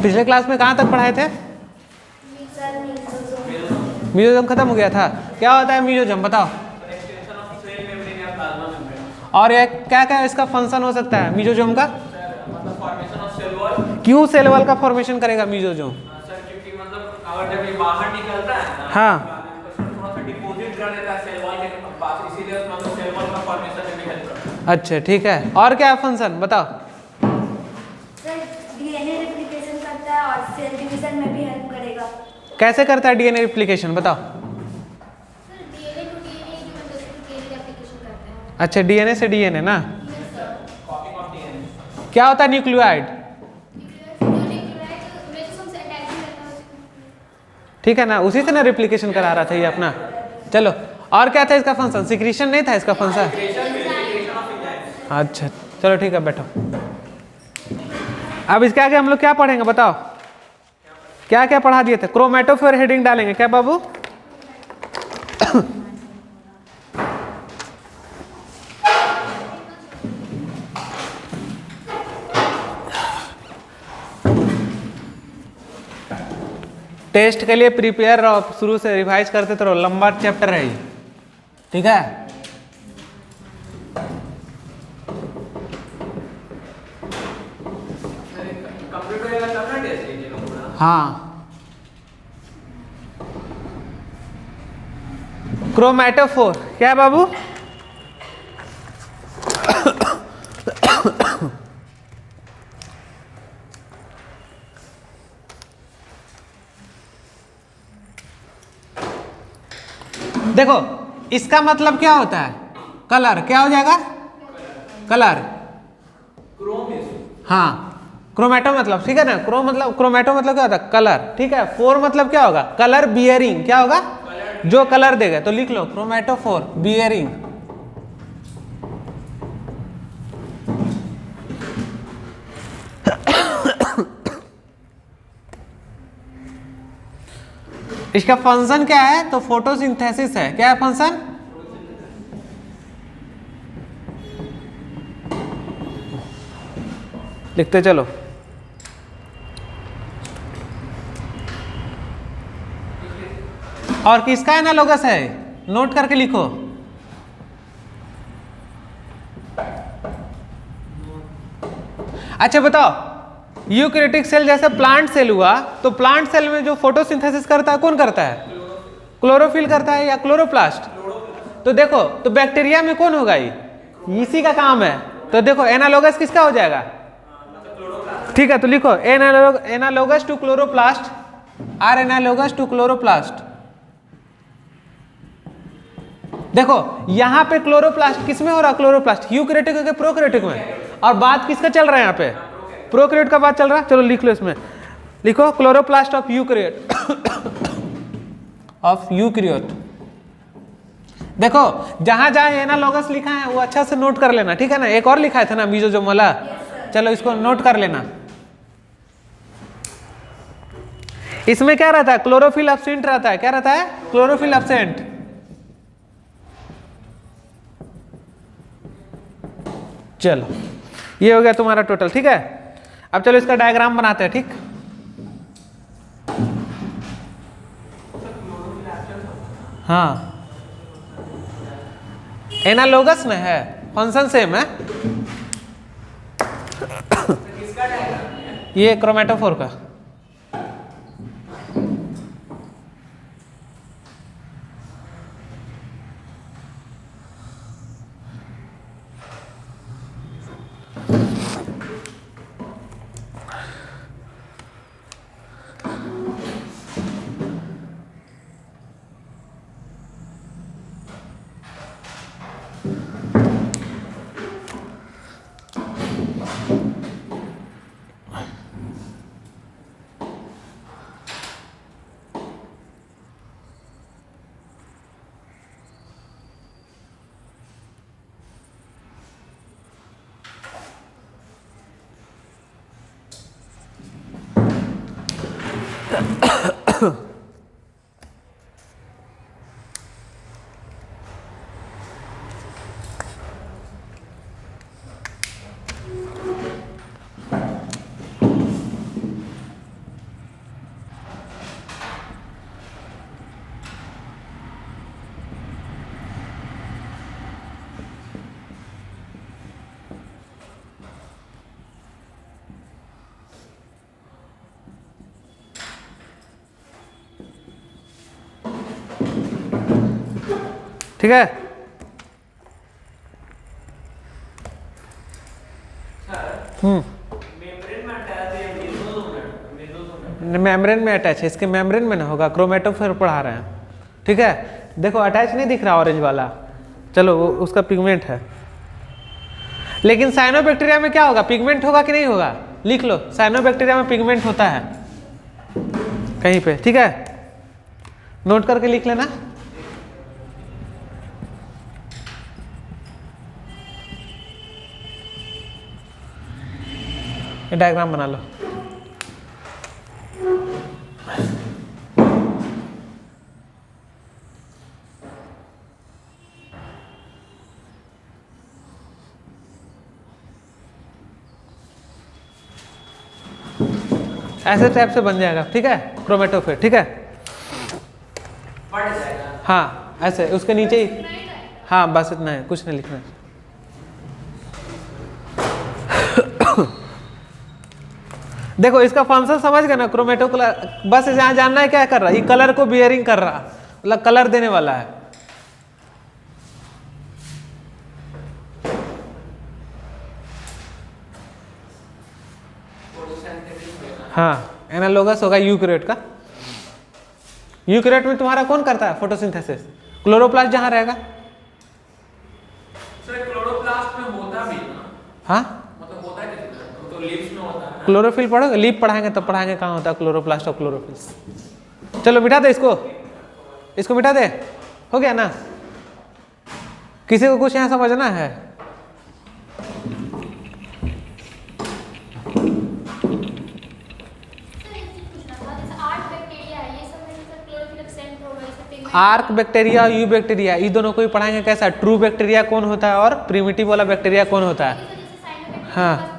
पिछले क्लास में कहाँ तक पढ़ाए थे? मीजोजोम खत्म हो गया था। क्या होता है मीजोजोम बताओ? और ये क्या क्या इसका फंक्शन हो सकता है मीजोजोम का? क्यों सेल वॉल का फॉर्मेशन करेगा मीजोजोम? क्योंकि मतलब अगर जब ये बाहर निकलता है ना, हाँ, थोड़ा सा डिपॉजिट कर देता है सेल वॉल के पास, इसीलिए मतलब सेल वॉल का फॉर्मेशन में भी हेल्प करता है। अच्छा ठीक है। और क्या फंक्शन बताओ? सर डीएनए रेप्लिकेशन करता है और सेल डिवीजन में भी हेल्प करेगा। कैसे करता है डीएनए रेप्लिकेशन बताओ? सर डीएनए टू डीएनए की मदद से डीएनए रेप्लिकेशन करता है। अच्छा, डीएनए से डीएनए ना। Copy of DNA. क्या होता है न्यूक्लियोटाइड? ठीक है ना, उसी से ना रेप्लिकेशन करा रहा था ये अपना। चलो, और क्या था इसका फंक्शन? सिक्रीशन नहीं था इसका फंक्शन? अच्छा चलो ठीक है, बैठो। अब इसके आगे हम लोग क्या पढ़ेंगे बताओ? क्या क्या पढ़ा दिए थे? क्रोमेटोफोर हेडिंग डालेंगे क्या बाबू? टेस्ट के लिए प्रिपेयर और शुरू से रिवाइज करते तो लंबा चैप्टर है ये, ठीक है? कंप्यूटर का करना टेस्ट लीजिएगा पूरा। हाँ, क्रोमेटोफोर क्या है बाबू? देखो, इसका मतलब क्या होता है? कलर। क्या हो जाएगा? कलर। हाँ, क्रोमेटो मतलब, ठीक है ना? क्रोमेटो मतलब क्या होता है? कलर, ठीक है? फोर मतलब क्या होगा? Colour bearing. क्या होगा? जो कलर देगा। तो लिख लो क्रोमेटोफोर बियरिंग। इसका फंक्शन क्या है? तो फोटोसिंथेसिस है। क्या है फंक्शन? लिखते चलो। और किसका एनालॉगस है? नोट करके लिखो। अच्छा बताओ, यूकैरियोटिक सेल जैसे प्लांट सेल हुआ, तो प्लांट सेल में जो फोटोसिंथेसिस करता है कौन करता है? क्लोरोफिल करता है या क्लोरोप्लास्ट? तो देखो, तो बैक्टीरिया में कौन होगा? ये इसी का काम है। तो देखो, एनालॉगस किसका हो जाएगा? ठीक है, तो लिखो analogous to chloroplast, are analogous to chloroplast. देखो यहां पे क्लोरोप्लास्ट किसमें हो रहा? क्लोरोप्लास्ट यूकैरियोटिक के प्रोकैरियोटिक में। और बात किसका चल रहा है? यहाँ पे प्रोकैरियोट का बात चल रहा है। चलो लिख लो, इसमें लिखो chloroplast of eukaryote of eukaryote. देखो जहां जहां एनालॉगस लिखा है वो अच्छा से नोट कर लेना, ठीक है ना? एक और लिखा है था ना मीजोजोम वाला, चलो इसको नोट कर लेना। इसमें क्या रहता है? क्लोरोफिल एब्सेंट रहता है। क्या रहता है? Chlorophyll absent. चलो ये हो गया तुम्हारा टोटल, ठीक है? अब चलो इसका डायग्राम बनाते हैं, ठीक? हाँ, एनालॉगस में है, फंक्शन सेम है। ये क्रोमेटोफोर का। ठीक है। मेम्ब्रेन में अटैच है, इसके मेम्ब्रेन में ना होगा, क्रोमेटोफोर पढ़ा रहे हैं, ठीक है। देखो अटैच नहीं दिख रहा ऑरेंज वाला, चलो वो उसका पिगमेंट है। लेकिन साइनोबैक्टीरिया में क्या होगा, पिगमेंट होगा कि नहीं होगा, लिख लो, साइनोबैक्टीरिया में पिगमेंट होता है कहीं पे, ठीक है, नोट करके लिख लेना। ये डायग्राम बना लो। ऐसे टाइप से बन जाएगा, ठीक है, क्रोमेटोफोर, ठीक है, बढ़ जाएगा। हाँ ऐसे उसके नीचे ही, हाँ बस इतना है, कुछ नहीं लिखना है। देखो इसका फंक्शन समझ गए ना, क्रोमेटोकलर, बस यहाँ जानना है क्या कर रहा है, ये कलर को बियरिंग कर रहा, मतलब कलर देने वाला है। हाँ एनालोगस होगा यूकैरियोट का। यूकैरियोट में तुम्हारा कौन करता है फोटोसिंथेसिस, क्लोरोप्लास्ट जहाँ रहेगा। सर क्लोरोप्लास्ट में होता भी ना, हाँ मतलब होता है कितना, तो लीव्स में होता है। क्लोरोफिल पढ़ोगे, लीप पढ़ाएंगे तब पढ़ाएंगे कहाँ होता है क्लोरोप्लास्ट और क्लोरोफिल। चलो मिटा दे इसको, इसको मिटा दे, हो गया ना। किसी को कुछ यहाँ समझना है, आर्क बैक्टीरिया, यू बैक्टीरिया, ये दोनों को ही पढ़ाएंगे कैसा, ट्रू बैक्टीरिया कौन होता है और प्रिमिटिव वाला बैक्टीरिया कौन होता है। हाँ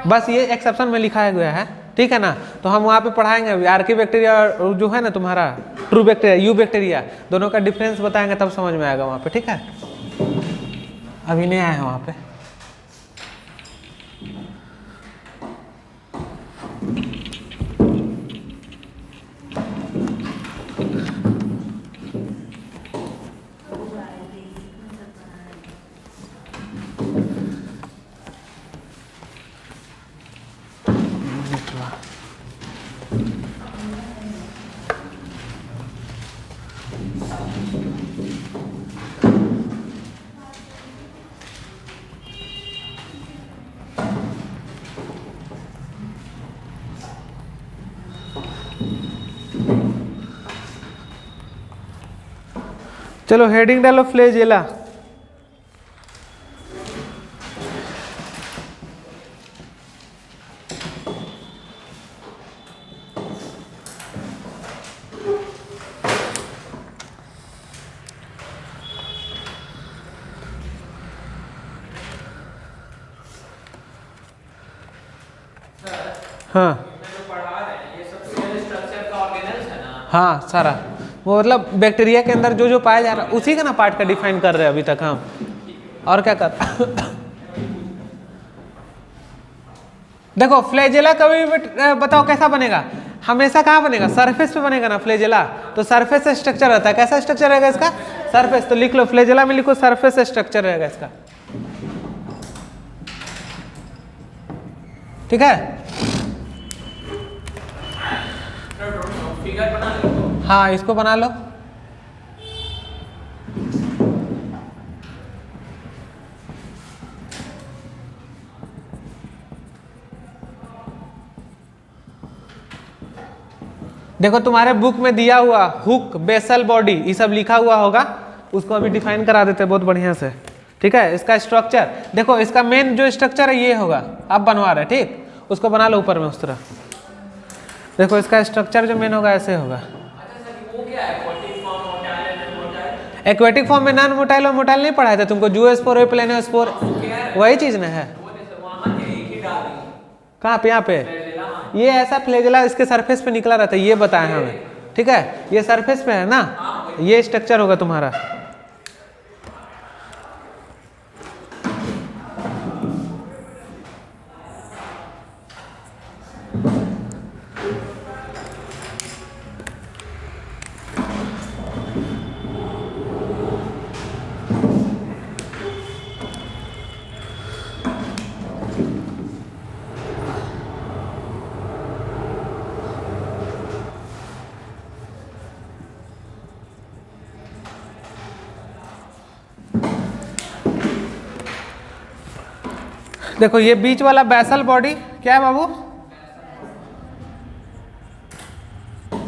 बस ये एक्सेप्शन में लिखा गया है, ठीक है ना। तो हम वहाँ पे पढ़ाएंगे अभी आर्की बैक्टीरिया और जो है ना तुम्हारा ट्रू बैक्टीरिया, यू बैक्टीरिया, दोनों का डिफरेंस बताएंगे तब समझ में आएगा वहाँ पे, ठीक है। अभी नहीं आया है वहाँ पे। चलो हेडिंग डालो फ्लैजेला। हाँ पढ़ा रहे हैं ये सब सेल स्ट्रक्चर का ऑर्गेनेल्स है ना। हाँ सारा वो मतलब बैक्टीरिया के अंदर जो जो पाया जा रहा है उसी का ना पार्ट का डिफाइन कर रहे हैं अभी तक हम, और क्या कर। देखो फ्लैजेला कभी बताओ कैसा बनेगा, हमेशा कहाँ बनेगा, सरफेस पे बनेगा ना फ्लैजेला, तो सरफेस स्ट्रक्चर रहता है। कैसा स्ट्रक्चर रहेगा इसका, सरफेस, तो लिख लो फ्लैजेला में लिखो सरफेस स्ट्रक्चर रहेगा इसका, ठीक है। फिगर बना लो। हाँ इसको बना लो। देखो तुम्हारे बुक में दिया हुआ हुक, बेसल, बॉडी, ये सब लिखा हुआ होगा, उसको अभी डिफाइन करा देते हैं बहुत बढ़िया से, ठीक है। इसका स्ट्रक्चर देखो, इसका मेन जो स्ट्रक्चर है ये होगा, आप बनवा रहे हैं, ठीक, उसको बना लो ऊपर में उस तरह। देखो इसका स्ट्रक्चर जो मेन होगा ऐसे होगा। एक्वेटिक फॉर्म में नॉन मोटाइल और मोटाइल नहीं पढ़ाए थे तुमको, जूओस्पोर, प्लेनोस्पोर, वही चीज ना है। कहाँ पे, यहाँ पे ये ऐसा फ्लैजेला इसके सरफेस पे निकला रहता है, ये बताया है हमें, ठीक है। ये सरफेस पे है ना, ये स्ट्रक्चर होगा तुम्हारा। देखो ये बीच वाला बैसल बॉडी क्या है बाबू,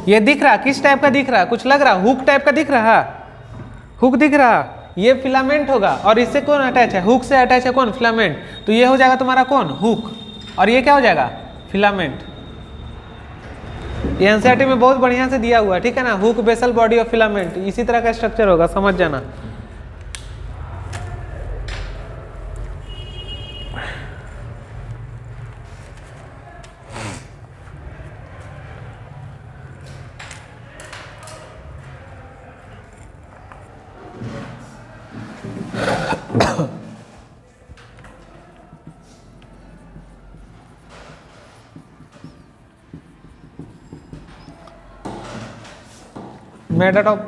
ये दिख रहा, किस टाइप का दिख रहा, कुछ लग रहा, हुक टाइप का दिख रहा, हुक दिख रहा, ये फिलामेंट होगा। और इससे कौन अटैच है, हुक से अटैच है कौन, फिलामेंट। तो ये हो जाएगा तुम्हारा कौन, हुक, और ये क्या हो जाएगा, फिलामेंट। ये एनसीईआरटी में बहुत बढ़िया से दिया हुआ है, ठीक है ना, हुक, बेसल बॉडी और फिलामेंट, इसी तरह का स्ट्रक्चर होगा, समझ जाना।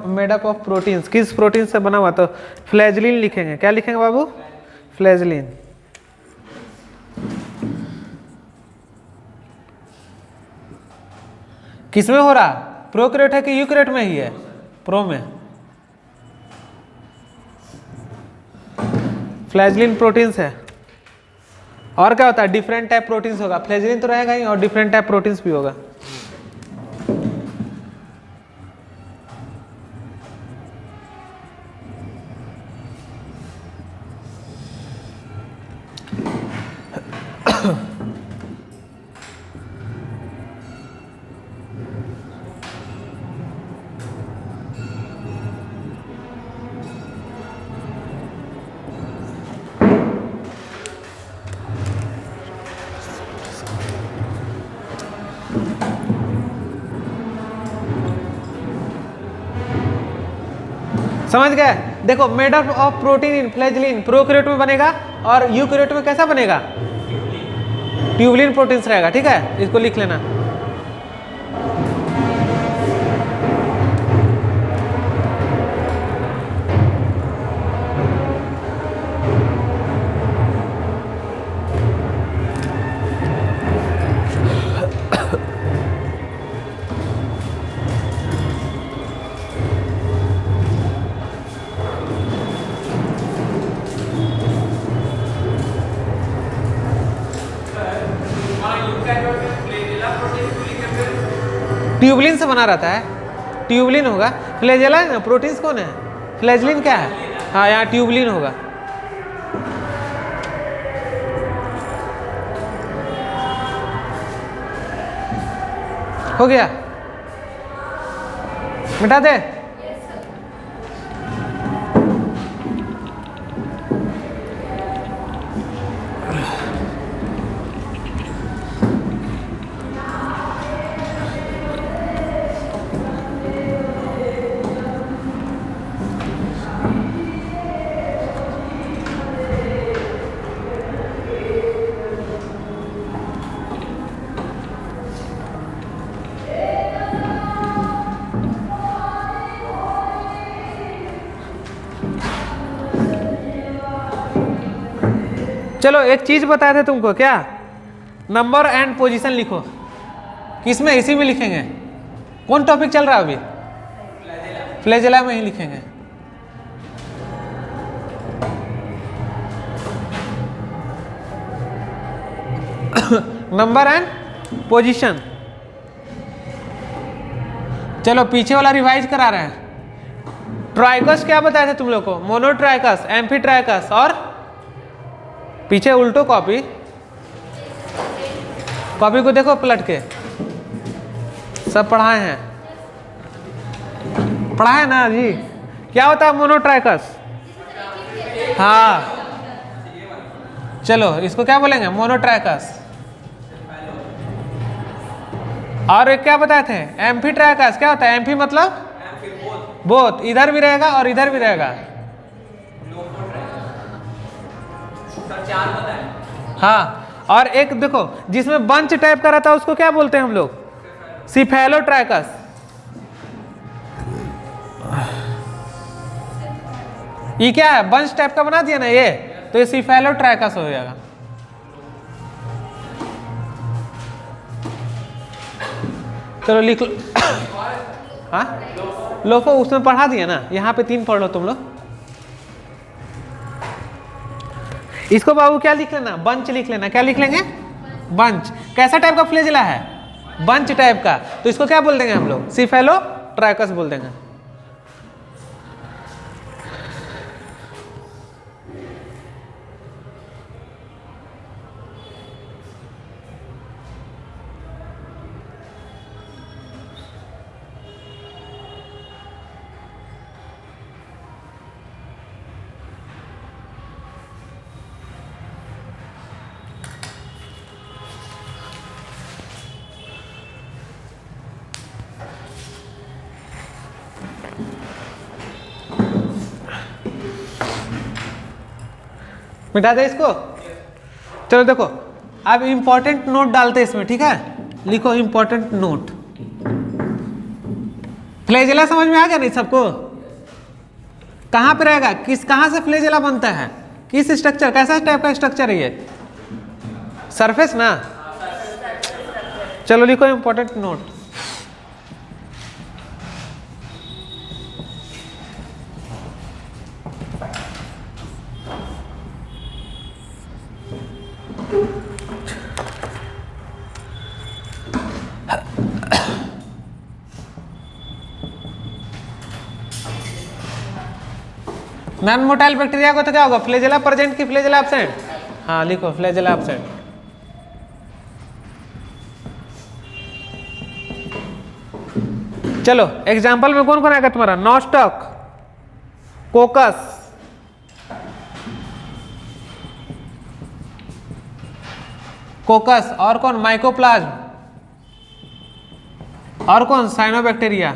मेड अप ऑफ प्रोटीन्स, किस प्रोटीन से बना हुआ, तो फ्लैजलिन लिखेंगे, क्या लिखेंगे बाबू, फ्लैजलिन। किसमें हो रहा, प्रोकैरियोट है कि यूकैरियोट में ही है, प्रो में। फ्लैजलिन प्रोटीन्स है। और क्या होता है, डिफरेंट टाइप प्रोटीन्स होगा, फ्लैजलिन तो रहेगा ही और डिफरेंट टाइप प्रोटीन्स भी होगा। समझ गए, देखो made up of protein in flagellin, prokaryote में बनेगा और यूकैरियोट में कैसा बनेगा, ट्यूबुलिन प्रोटीन्स रहेगा, ठीक है, इसको लिख लेना। ट्यूबुलिन से बना रहता है, ट्यूबुलिन होगा, फ्लैजेला है ना, प्रोटीन्स कौन है, फ्लैजलिन क्या है, हाँ यहाँ ट्यूबुलिन होगा। हो गया, मिटा दे। चलो एक चीज बताए थे तुमको, क्या, नंबर एंड पोजीशन लिखो, किसमें, इसी में लिखेंगे। कौन टॉपिक चल रहा है अभी, फ्लैजेला में ही लिखेंगे। Number and position. चलो पीछे वाला रिवाइज करा रहे हैं। ट्राइकस क्या बताए थे तुम लोग को, मोनोट्राइकस, एम्फीट्राइकस और पीछे उल्टो कॉपी, कॉपी को देखो पलट के, सब पढ़ाए हैं, पढ़ाए ना जी। क्या होता है मोनोट्राइकस, हाँ चलो इसको क्या बोलेंगे, मोनोट्राइकस। और एक क्या बताए थे, एम्फीट्राइकस, क्या होता है, एम्फी मतलब बोथ, इधर भी रहेगा और इधर भी रहेगा, हाँ। और एक देखो जिसमें बंच टाइप का रहता है उसको क्या बोलते हैं हम लोग, सिफेलोट्राइकस। ये क्या है, बंच टाइप का बना दिया ना ये, तो ये सिफेलोट्राइकस हो जाएगा। चलो लिख लो। हाँ लोफो उसमें पढ़ा दिया ना, यहाँ पे 3 पढ़ लो तुम लोग। इसको बाबू क्या लिख लेना, बंच लिख लेना। क्या लिख लेंगे, बंच। कैसा टाइप का फ्लैजेला है, बंच टाइप का, तो इसको क्या बोल देंगे हम लोग, सीफेलोट्रैकस बोल देंगे। मिटा दे इसको। चलो देखो, अब इंपॉर्टेंट नोट डालते हैं इसमें, ठीक है। लिखो इंपॉर्टेंट नोट। फ्लैजेला समझ में आ गया नहीं सबको, कहाँ पे रहेगा, कहाँ से फ्लैजेला बनता है, किस स्ट्रक्चर, कैसा टाइप का स्ट्रक्चर है ये, सरफेस ना। चलो लिखो important note. Non motile bacteria को तो क्या होगा, फ्लैजेला प्रेजेंट की फ्लैजेला एब्सेंट। हाँ लिखो फ्लैजेला एब्सेंट। चलो एग्जांपल में कौन कौन आएगा तुम्हारा, नॉस्टॉक, कोकस, और कौन, माइकोप्लाज्म, और कौन, साइनोबैक्टीरिया।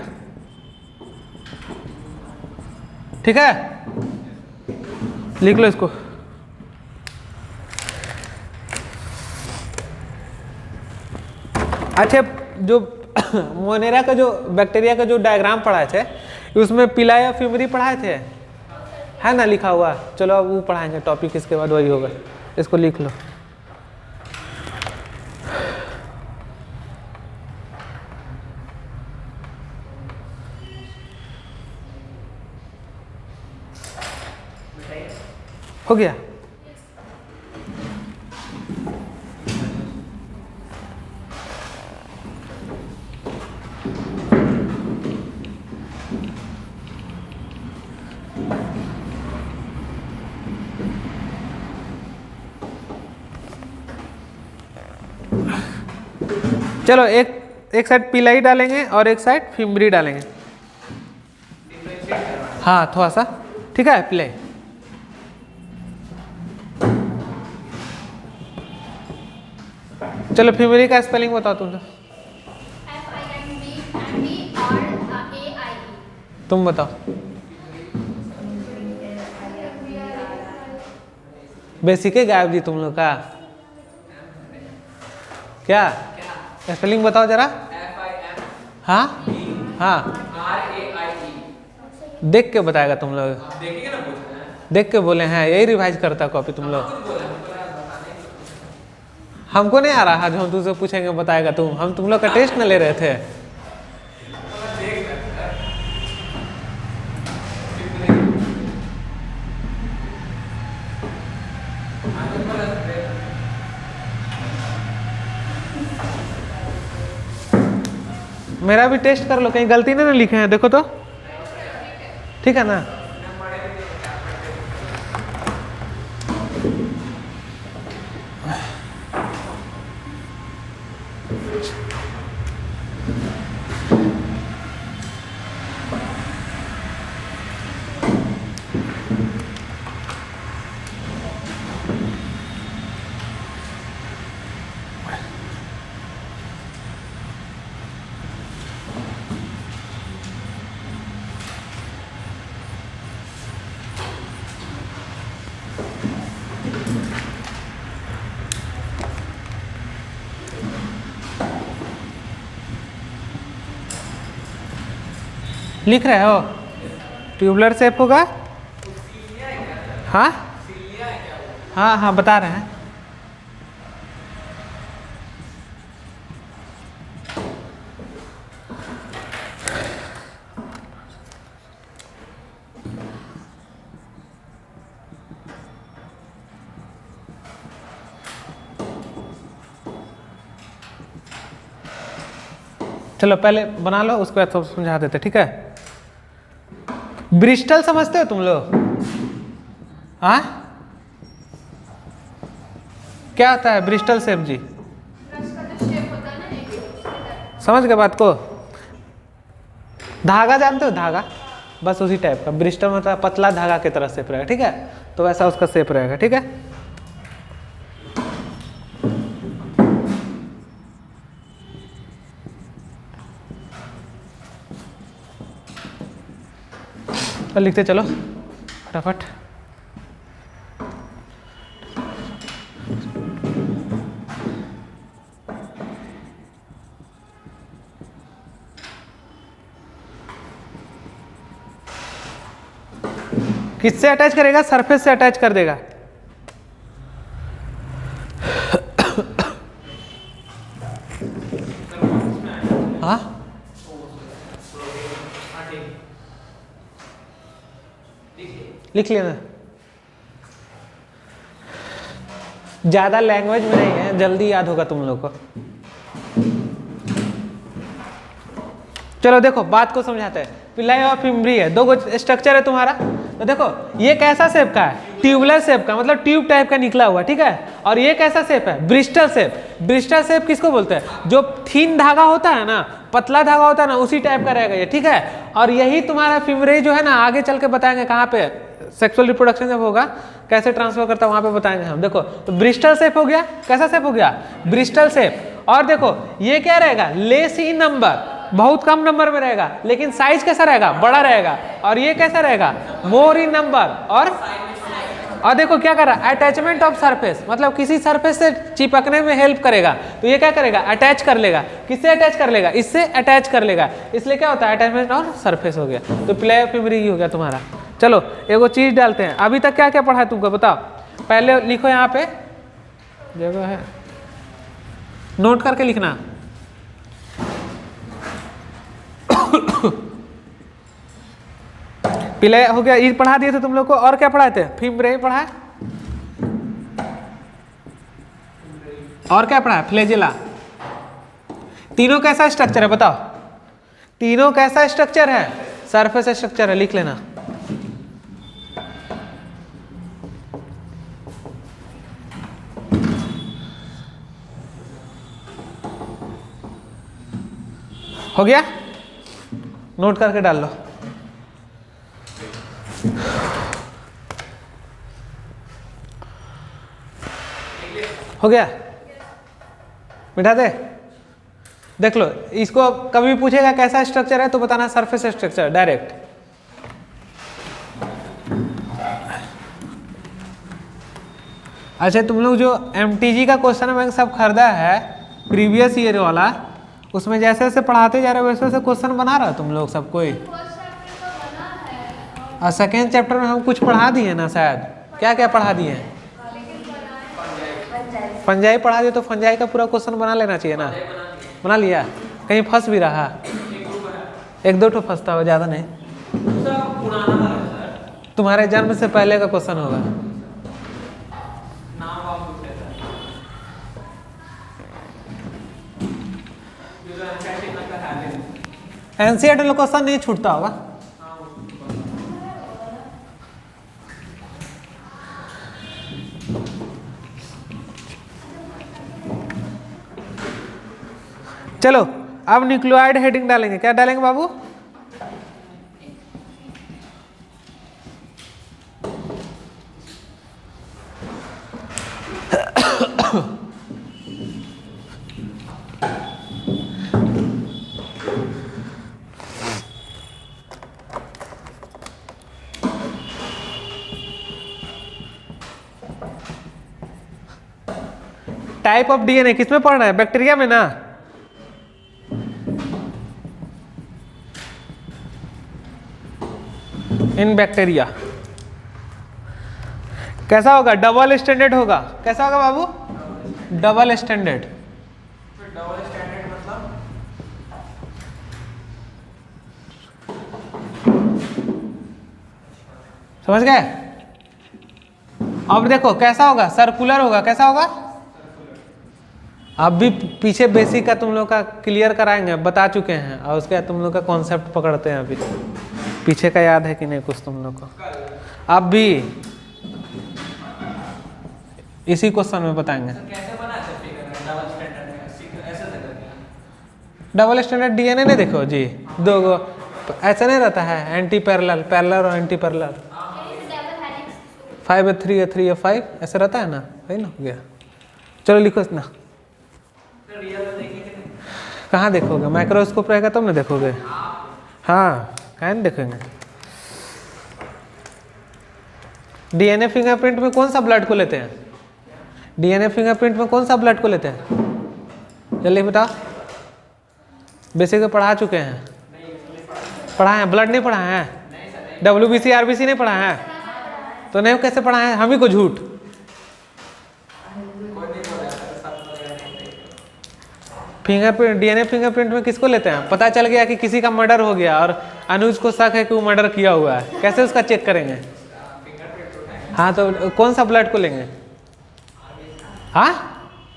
ठीक है, लिख लो इसको। अच्छा, जो मोनेरा का जो बैक्टीरिया का जो डायग्राम पढ़ाए थे, उसमें पिलाया फ्यूमरी पढ़ाए थे, है ना लिखा हुआ। चलो अब वो पढ़ाएंगे टॉपिक, इसके बाद वही होगा। इसको लिख लो। हो गया। चलो एक साइड पिलाई डालेंगे और एक साइड फिम्बरी डालेंगे। हाँ थोड़ा सा, ठीक है। पिलाई, चलो फिम्बरी का स्पेलिंग बताओ तुम। तुम बताओ। बेसिक है गायब जी तुम लोग का। क्या स्पेलिंग बताओ जरा। हाँ हाँ, देख के बताएगा तुम लोग, देख के बोले हैं, यही रिवाइज करता कॉपी तुम लोग। हमको नहीं आ रहा, जो हम तुमसे पूछेंगे बताएगा तुम, हम तुम लोग का टेस्ट न ले रहे थे। मेरा भी टेस्ट कर लो, कहीं गलती नहीं ना लिखे हैं, देखो तो, ठीक है ना। लिख रहे हो, ट्यूबुलर शेप होगा। हाँ हाँ हाँ बता रहे हैं। चलो पहले बना लो, उसके बाद सब समझा देते, ठीक है। ब्रिस्टल समझते हो तुम लोग? हाँ, क्या होता है ब्रिस्टल शेप जी? समझ गए बात को? धागा जानते हो? धागा, बस उसी टाइप का। ब्रिस्टल मतलब पतला धागा की तरह शेप रहेगा, ठीक है। तो वैसा उसका शेप रहेगा, ठीक है। तो लिखते चलो फटाफट। किससे अटैच करेगा? सरफेस से अटैच कर देगा। हाँ, लिख लेना। ज्यादा लैंग्वेज में नहीं है, जल्दी याद होगा तुम लोग को। चलो देखो बात को समझाते हैं। पिलाई और फिम्बरी है, दो स्ट्रक्चर है तुम्हारा। तो देखो ये कैसा शेप का है? ट्यूबुलर शेप का, मतलब ट्यूब टाइप का निकला हुआ, ठीक है। और ये कैसा शेप है? Bristol shape. ब्रिस्टल शेप किसको बोलते हैं? जो थिन धागा होता है ना, पतला धागा होता है ना, उसी टाइप का रहेगा ये, ठीक है। और यही तुम्हारा फिम्बरी जो है ना, आगे चल के बताएंगे कहाँ पे सेक्सुअल रिप्रोडक्शन जब होगा कैसे ट्रांसफर करता है, वहां पे बताएंगे हम। देखो तो ब्रिस्टल शेप हो गया। कैसा शेप हो गया? Bristol shape. और देखो ये क्या रहेगा? लेस इन नंबर, बहुत कम नंबर में रहेगा, लेकिन साइज कैसा रहेगा? बड़ा रहेगा। और ये कैसा रहेगा? मोर इन नंबर। और देखो क्या कर रहा है? अटैचमेंट ऑफ सरफेस, मतलब किसी सरफेस से चिपकने में हेल्प करेगा। तो ये क्या करेगा? अटैच कर लेगा। किससे अटैच कर लेगा? इससे अटैच कर लेगा। इसलिए क्या होता है? अटैचमेंट और सरफेस हो गया। तो प्ले फिम्बरी हो गया तुम्हारा। चलो एगो चीज डालते हैं। अभी तक क्या क्या पढ़ा है तुमको बताओ? पहले लिखो, यहाँ पे जगह है, नोट करके लिखना। पिले हो गया, ये पढ़ा दिए थे तुम लोग को। और क्या पढ़ाए थे? फिम्बरी पढ़ा, और क्या पढ़ा? फ्लैजेला। तीनों कैसा स्ट्रक्चर है बताओ? तीनों कैसा स्ट्रक्चर है? सरफेस स्ट्रक्चर है, लिख लेना। हो गया? नोट करके डाल लो। हो गया? मिटा दे। देख लो, इसको कभी पूछेगा कैसा स्ट्रक्चर है तो बताना सरफेस स्ट्रक्चर डायरेक्ट। अच्छा, तुम लोग जो MTG का क्वेश्चन बैंक सब खरीदा है प्रीवियस ईयर वाला, उसमें जैसे जैसे पढ़ाते जा रहे हो वैसे वैसे क्वेश्चन बना रहा तुम लोग सब कोई? और सेकेंड चैप्टर में हम कुछ पढ़ा दिए ना शायद। क्या क्या पढ़ा दिए हैं? फंजाई पढ़ा दिए, तो फंजाई का पूरा क्वेश्चन बना लेना चाहिए ना। बना लिया? कहीं फंस भी रहा? एक दो ठो फंसता हो, ज़्यादा नहीं। तुम्हारे जन्म से पहले का क्वेश्चन होगा। एनसीईआरटी क्वेश्चन नहीं छूटता होगा। चलो अब न्यूक्लियोइड हेडिंग डालेंगे। क्या डालेंगे बाबू? टाइप ऑफ डीएनए किसमें पढ़ना है? बैक्टीरिया में ना। इन बैक्टीरिया कैसा होगा? डबल स्टैंडर्ड होगा। कैसा होगा बाबू? Double standard. डबल स्टैंडर्ड मतलब समझ गए? अब देखो कैसा होगा? सर्कुलर होगा। कैसा होगा? अब भी पीछे बेसिक का तुम लोग का क्लियर कराएंगे, बता चुके हैं, और उसके बाद तुम लोग का कॉन्सेप्ट पकड़ते हैं। अभी पीछे का याद है कि नहीं कुछ तुम लोग को? अब भी इसी क्वेश्चन में बताएंगे। कैसे बना सकते हैं डबल स्टैंडर्ड में ऐसे करके? डबल स्टैंडर्ड डीएनए नहीं देखो जी, दो गो ऐसा नहीं रहता है, एंटी पैरेलल, पैरेलल और एंटी पैरेलल, 5A3A3A5 ऐसा रहता है ना, वही ना हो गया। चलो लिखो इतना। कहाँ देखोगे? माइक्रोस्कोप रहेगा तब ना देखोगे। हाँ, कहाँ नहीं देखेंगे। डीएनए फिंगरप्रिंट में कौन सा ब्लड को लेते हैं? डीएनए फिंगरप्रिंट में कौन सा ब्लड को लेते हैं? जल्दी बताओ। बेसिक पढ़ा चुके हैं, पढ़ा है, ब्लड नहीं पढ़ा है, WBC RBC नहीं पढ़ा है, तो नहीं कैसे पढ़ा है? हम ही को झूठ। फिंगरप्रिंट, डीएनए फिंगरप्रिंट में किसको लेते हैं? पता चल गया कि किसी का मर्डर हो गया और अनुज को शक है कि वो मर्डर किया हुआ है, कैसे उसका चेक करेंगे? हाँ, तो कौन सा ब्लड को लेंगे? हाँ,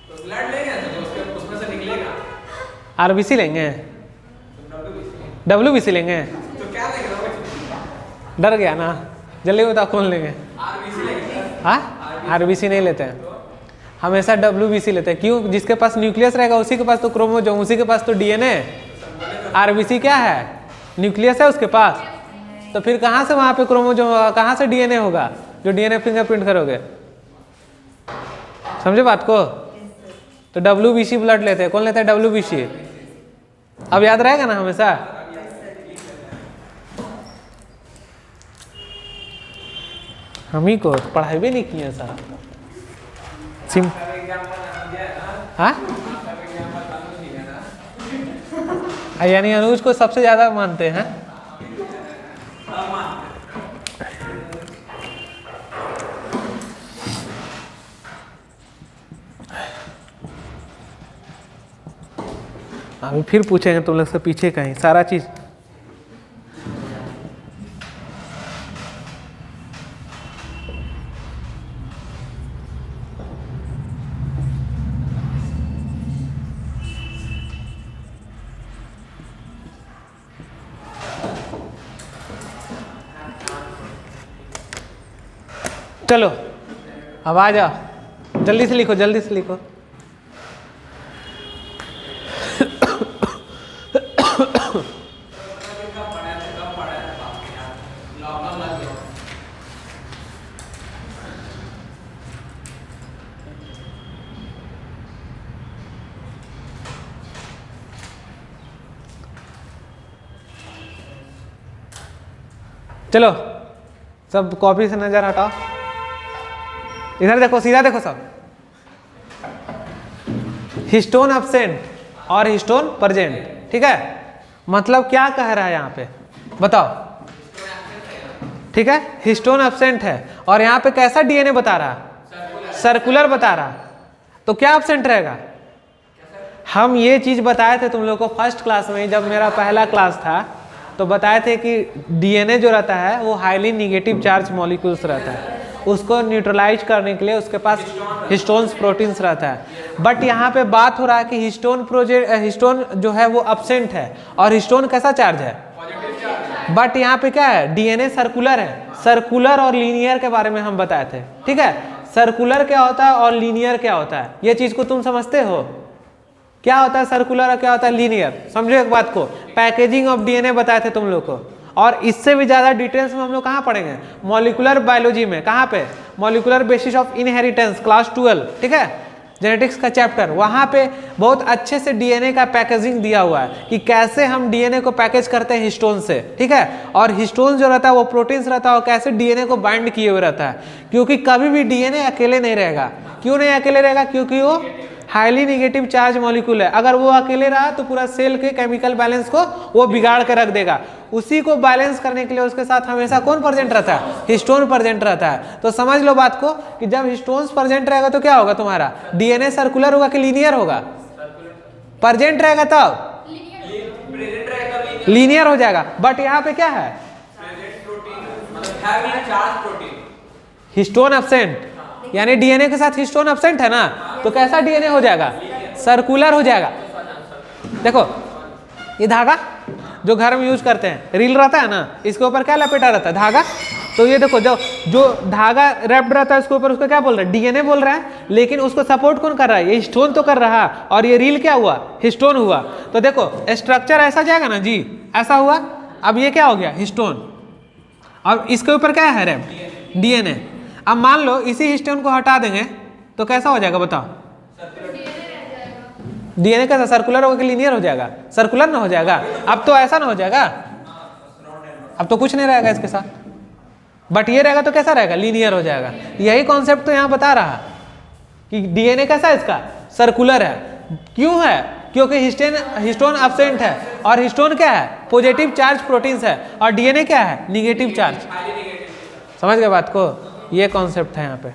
तो ब्लड लेंगे तो उसमें से निकलेगा। RBC लेंगे, WBC लेंगे, तो क्या लेंगे? डर गया ना, जल्दी बताओ कौन लेंगे? RBC लेंगे। हाँ, RBC नहीं लेते हैं, हमेशा WBC लेते हैं। क्यों? जिसके पास न्यूक्लियस रहेगा उसी के पास तो क्रोमोसोम, उसी के पास तो डीएनए। RBC क्या है? न्यूक्लियस है उसके पास, तो फिर कहाँ से वहाँ पे क्रोमोसोम होगा, कहाँ से डीएनए होगा जो डीएनए फिंगरप्रिंट करोगे? समझे बात को? तो WBC ब्लड लेते हैं। कौन लेता है WBC? अब याद रहेगा ना हमेशा। हम ही को पढ़ाई भी नहीं किए सर। सिम हाँ, यानी अनुज को सबसे ज्यादा मानते हैं। अभी फिर पूछेंगे तुम लोग से पीछे का ही सारा चीज। चलो अब आ जाओ, जल्दी से लिखो, जल्दी से लिखो। चलो सब कॉपी से नजर हटाओ, इधर देखो, सीधा देखो सब। हिस्टोन अब्सेंट और हिस्टोन प्रेजेंट, ठीक है? मतलब क्या कह रहा है यहाँ पे बताओ, ठीक है? हिस्टोन अब्सेंट है और यहाँ पे कैसा डीएनए बता रहा? सर्कुलर बता रहा। तो क्या अब्सेंट रहेगा? हम ये चीज बताए थे तुम लोग को फर्स्ट क्लास में, जब मेरा पहला क्लास था तो बताए थे कि डीएनए जो रहता है वो हाईली निगेटिव चार्ज मॉलिक्यूल्स रहता है, उसको न्यूट्रलाइज करने के लिए उसके पास हिस्टोन्स प्रोटीन्स रहता है। बट यहाँ पे बात हो रहा है कि हिस्टोन जो है वो अब्सेंट है और हिस्टोन कैसा चार्ज है? बट यहाँ पे क्या है? डीएनए सर्कुलर है। सर्कुलर और लीनियर के बारे में हम बताए थे, ठीक है? सर्कुलर क्या होता है और लीनियर क्या होता है, ये चीज को तुम समझते हो? क्या होता है सर्कुलर और क्या होता है लीनियर? समझो एक बात को, पैकेजिंग ऑफ डीएनए बताए थे तुम लोग को, और इससे भी ज्यादा डिटेल्स में हम लोग कहाँ पढ़ेंगे? मॉलिक्यूलर बायोलॉजी में। कहाँ पे? Molecular basis of inheritance, class 12, ठीक है? जेनेटिक्स का चैप्टर, वहाँ पे बहुत अच्छे से डीएनए का पैकेजिंग दिया हुआ है कि कैसे हम डीएनए को पैकेज करते हैं हिस्टोन से, ठीक है? और हिस्टोन जो रहता है वो प्रोटीन्स रहता है और कैसे डीएनए को बाइंड किए हुए रहता है, क्योंकि कभी भी डीएनए अकेले नहीं रहेगा। क्यों नहीं अकेले रहेगा? क्योंकि वो हाईली निगेटिव चार्ज मॉलिक्यूल है। अगर वो अकेले रहा तो पूरा सेल के केमिकल बैलेंस को वो बिगाड़ के रख देगा। उसी को बैलेंस करने के लिए उसके साथ हमेशा कौन प्रेजेंट रहता है? हिस्टोन प्रेजेंट रहता है। तो समझ लो बात को कि जब हिस्टोन्स प्रेजेंट रहेगा तो क्या होगा तुम्हारा? डीएनए सर्कुलर होगा कि लीनियर होगा? प्रेजेंट रहेगा तब लीनियर हो जाएगा। बट यहाँ पे क्या है? हिस्टोन एब्सेंट, यानी डीएनए के साथ हिस्टोन एब्सेंट है ना, तो कैसा डीएनए हो जाएगा? सर्कुलर हो जाएगा। देखो ये धागा जो घर में यूज करते हैं, रील रहता है ना, इसके ऊपर क्या लपेटा रहता है, धागा। तो ये देखो जो धागा रैप्ड रहता है उसके ऊपर, उसको क्या बोल रहा है, डीएनए बोल रहा है, लेकिन उसको सपोर्ट कौन कर रहा है, ये हिस्टोन तो कर रहा है, और ये रील क्या हुआ, हिस्टोन हुआ। तो देखो स्ट्रक्चर ऐसा जाएगा ना जी, ऐसा हुआ। अब ये क्या हो गया, हिस्टोन, और इसके ऊपर क्या है, रैप्ड डीएनए। अब मान लो इसी हिस्टोन को हटा देंगे तो कैसा हो जाएगा बताओ, डीएनए कैसा, सर्कुलर होकर लीनियर हो जाएगा, सर्कुलर ना हो जाएगा। अब तो ऐसा ना हो जाएगा, अब तो कुछ नहीं रहेगा इसके साथ, बट ये रहेगा तो कैसा रहेगा, लीनियर हो जाएगा। यही कॉन्सेप्ट तो यहाँ बता रहा कि डीएनए कैसा है इसका, सर्कुलर है। क्यों है, क्योंकि हिस्टोन एब्सेंट है, और हिस्टोन क्या है, पॉजिटिव चार्ज प्रोटीन्स है, और डीएनए क्या है, निगेटिव चार्ज। समझ गए बात को, ये कॉन्सेप्ट है यहाँ पे।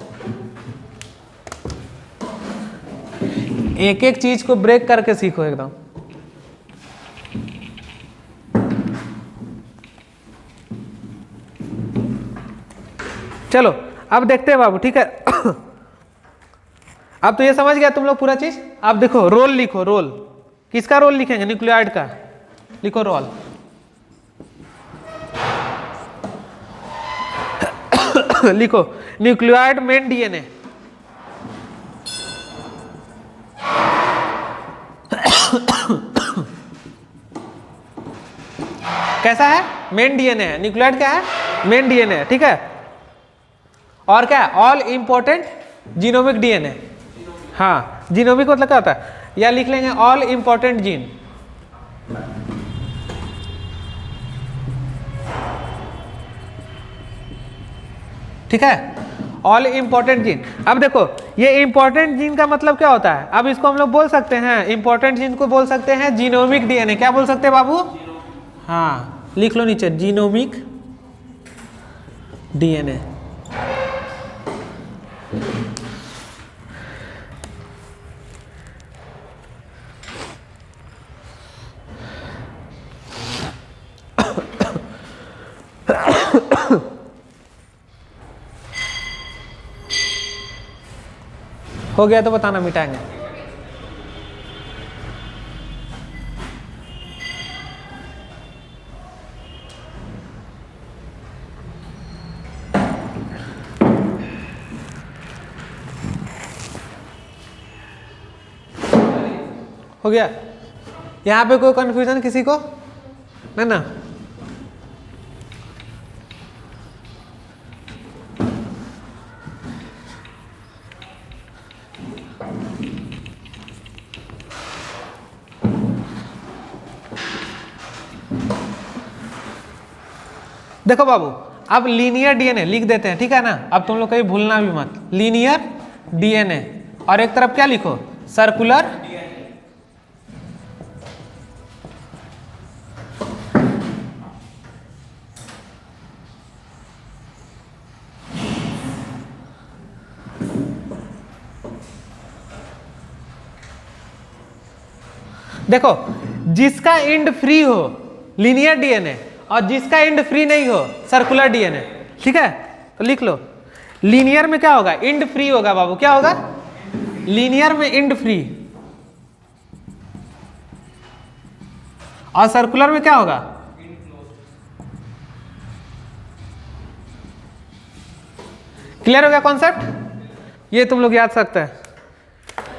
एक एक चीज को ब्रेक करके सीखो एकदम। चलो अब देखते हैं बाबू, ठीक है। अब तो ये समझ गया तुम लोग पूरा चीज। अब देखो रोल लिखो, रोल किसका रोल लिखेंगे, न्यूक्लियोटाइड का, लिखो रोल। लिखो न्यूक्लियोटाइड मेन डीएनए, कैसा है, मेन डीएनए है, न्यूक्लियोटाइड क्या है, मेन डीएनए है, ठीक है। और क्या है, ऑल इंपॉर्टेंट जीनोमिक डीएनए। हाँ जीनोमिक मतलब क्या होता है, या लिख लेंगे ऑल इंपॉर्टेंट जीन। ठीक है, ऑल इंपॉर्टेंट जीन। अब देखो ये इंपॉर्टेंट जीन का मतलब क्या होता है, अब इसको हम लोग बोल सकते हैं, इंपॉर्टेंट जीन को बोल सकते हैं जीनोमिक डीएनए। क्या बोल सकते हैं बाबू, हाँ लिख लो नीचे, जीनोमिक डीएनए। हो गया तो बताना, मिटाएंगे। हो गया, यहाँ पे कोई कंफ्यूजन किसी को ना? देखो बाबू अब लीनियर डीएनए लिख देते हैं, ठीक है ना। अब तुम लोग कहीं भूलना भी मत, लीनियर डीएनए, और एक तरफ क्या लिखो, सर्कुलर देखो जिसका एंड फ्री हो लीनियर डीएनए, और जिसका एंड फ्री नहीं हो सर्कुलर डीएनए, ठीक है। तो लिख लो, लीनियर में क्या होगा, एंड फ्री होगा बाबू, क्या होगा, लीनियर में एंड फ्री, और सर्कुलर में क्या होगा, क्लियर हो गया कॉन्सेप्ट, ये तुम लोग याद सकते हैं।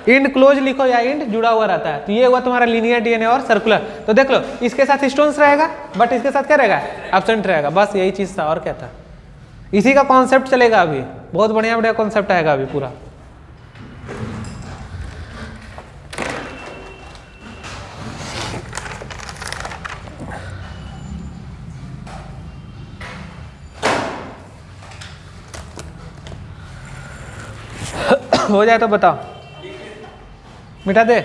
एंड क्लोज लिखो या एंड जुड़ा हुआ रहता है, तो ये हुआ तुम्हारा लीनियर डीएनए और सर्कुलर। तो देख लो इसके साथ हिस्टोन्स रहेगा, बट इसके साथ क्या रहेगा, एब्सेंट रहेगा, बस यही चीज था, और क्या था। इसी का कॉन्सेप्ट चलेगा अभी, बहुत बढ़िया बढ़िया कॉन्सेप्ट आएगा अभी पूरा। हो जाए तो बताओ, मिटा दे।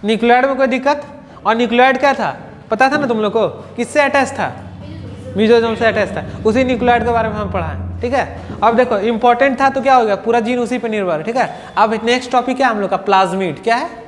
न्यूक्लियोटाइड में कोई दिक्कत, और न्यूक्लियोटाइड क्या था पता था ना तुम लोग को, किससे अटैच था, मेसोसोम से अटैच था। उसी न्यूक्लियोटाइड के बारे में हम पढ़ा है, ठीक है। अब देखो इंपॉर्टेंट था तो क्या हो गया, पूरा जीन उसी पे निर्भर है, ठीक है। अब नेक्स्ट टॉपिक क्या हम लोग का, प्लाज्मिड। क्या है,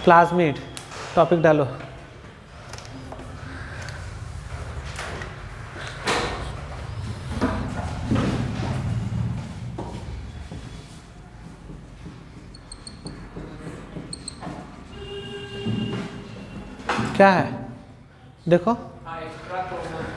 प्लाज्मिड टॉपिक डालो। क्या है देखो, हाँ एक्स्ट्रा क्रोमोसोम।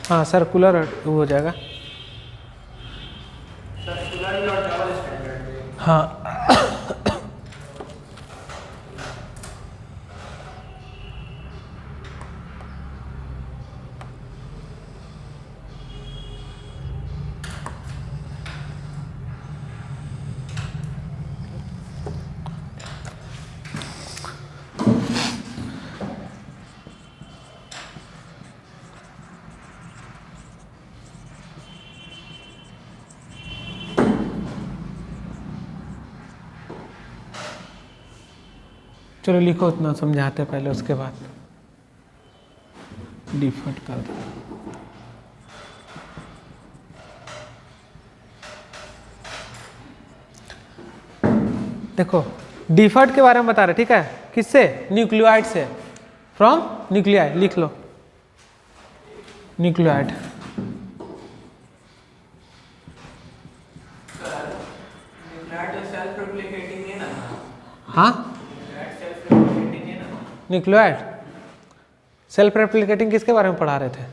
हाँ सर्कुलर हो जाएगा। सर्कुलर और डबल स्टैंडर्ड। हाँ चलो लिखो, उतना समझाते पहले, उसके बाद डिफॉल्ट कर दो। देखो डिफॉल्ट के बारे में बता रहे, ठीक है, किससे? न्यूक्लियोइड से, फ्रॉम न्यूक्लियाई, लिख लो न्यूक्लियोइड। सेल्फ रेप्लिकेटिंग है ना? हाँ सेल्फ रेप्लिकेटिंग है ना? न्यूक्लियोइड सेल्फ रेप्लिकेटिंग किसके बारे में पढ़ा रहे थे?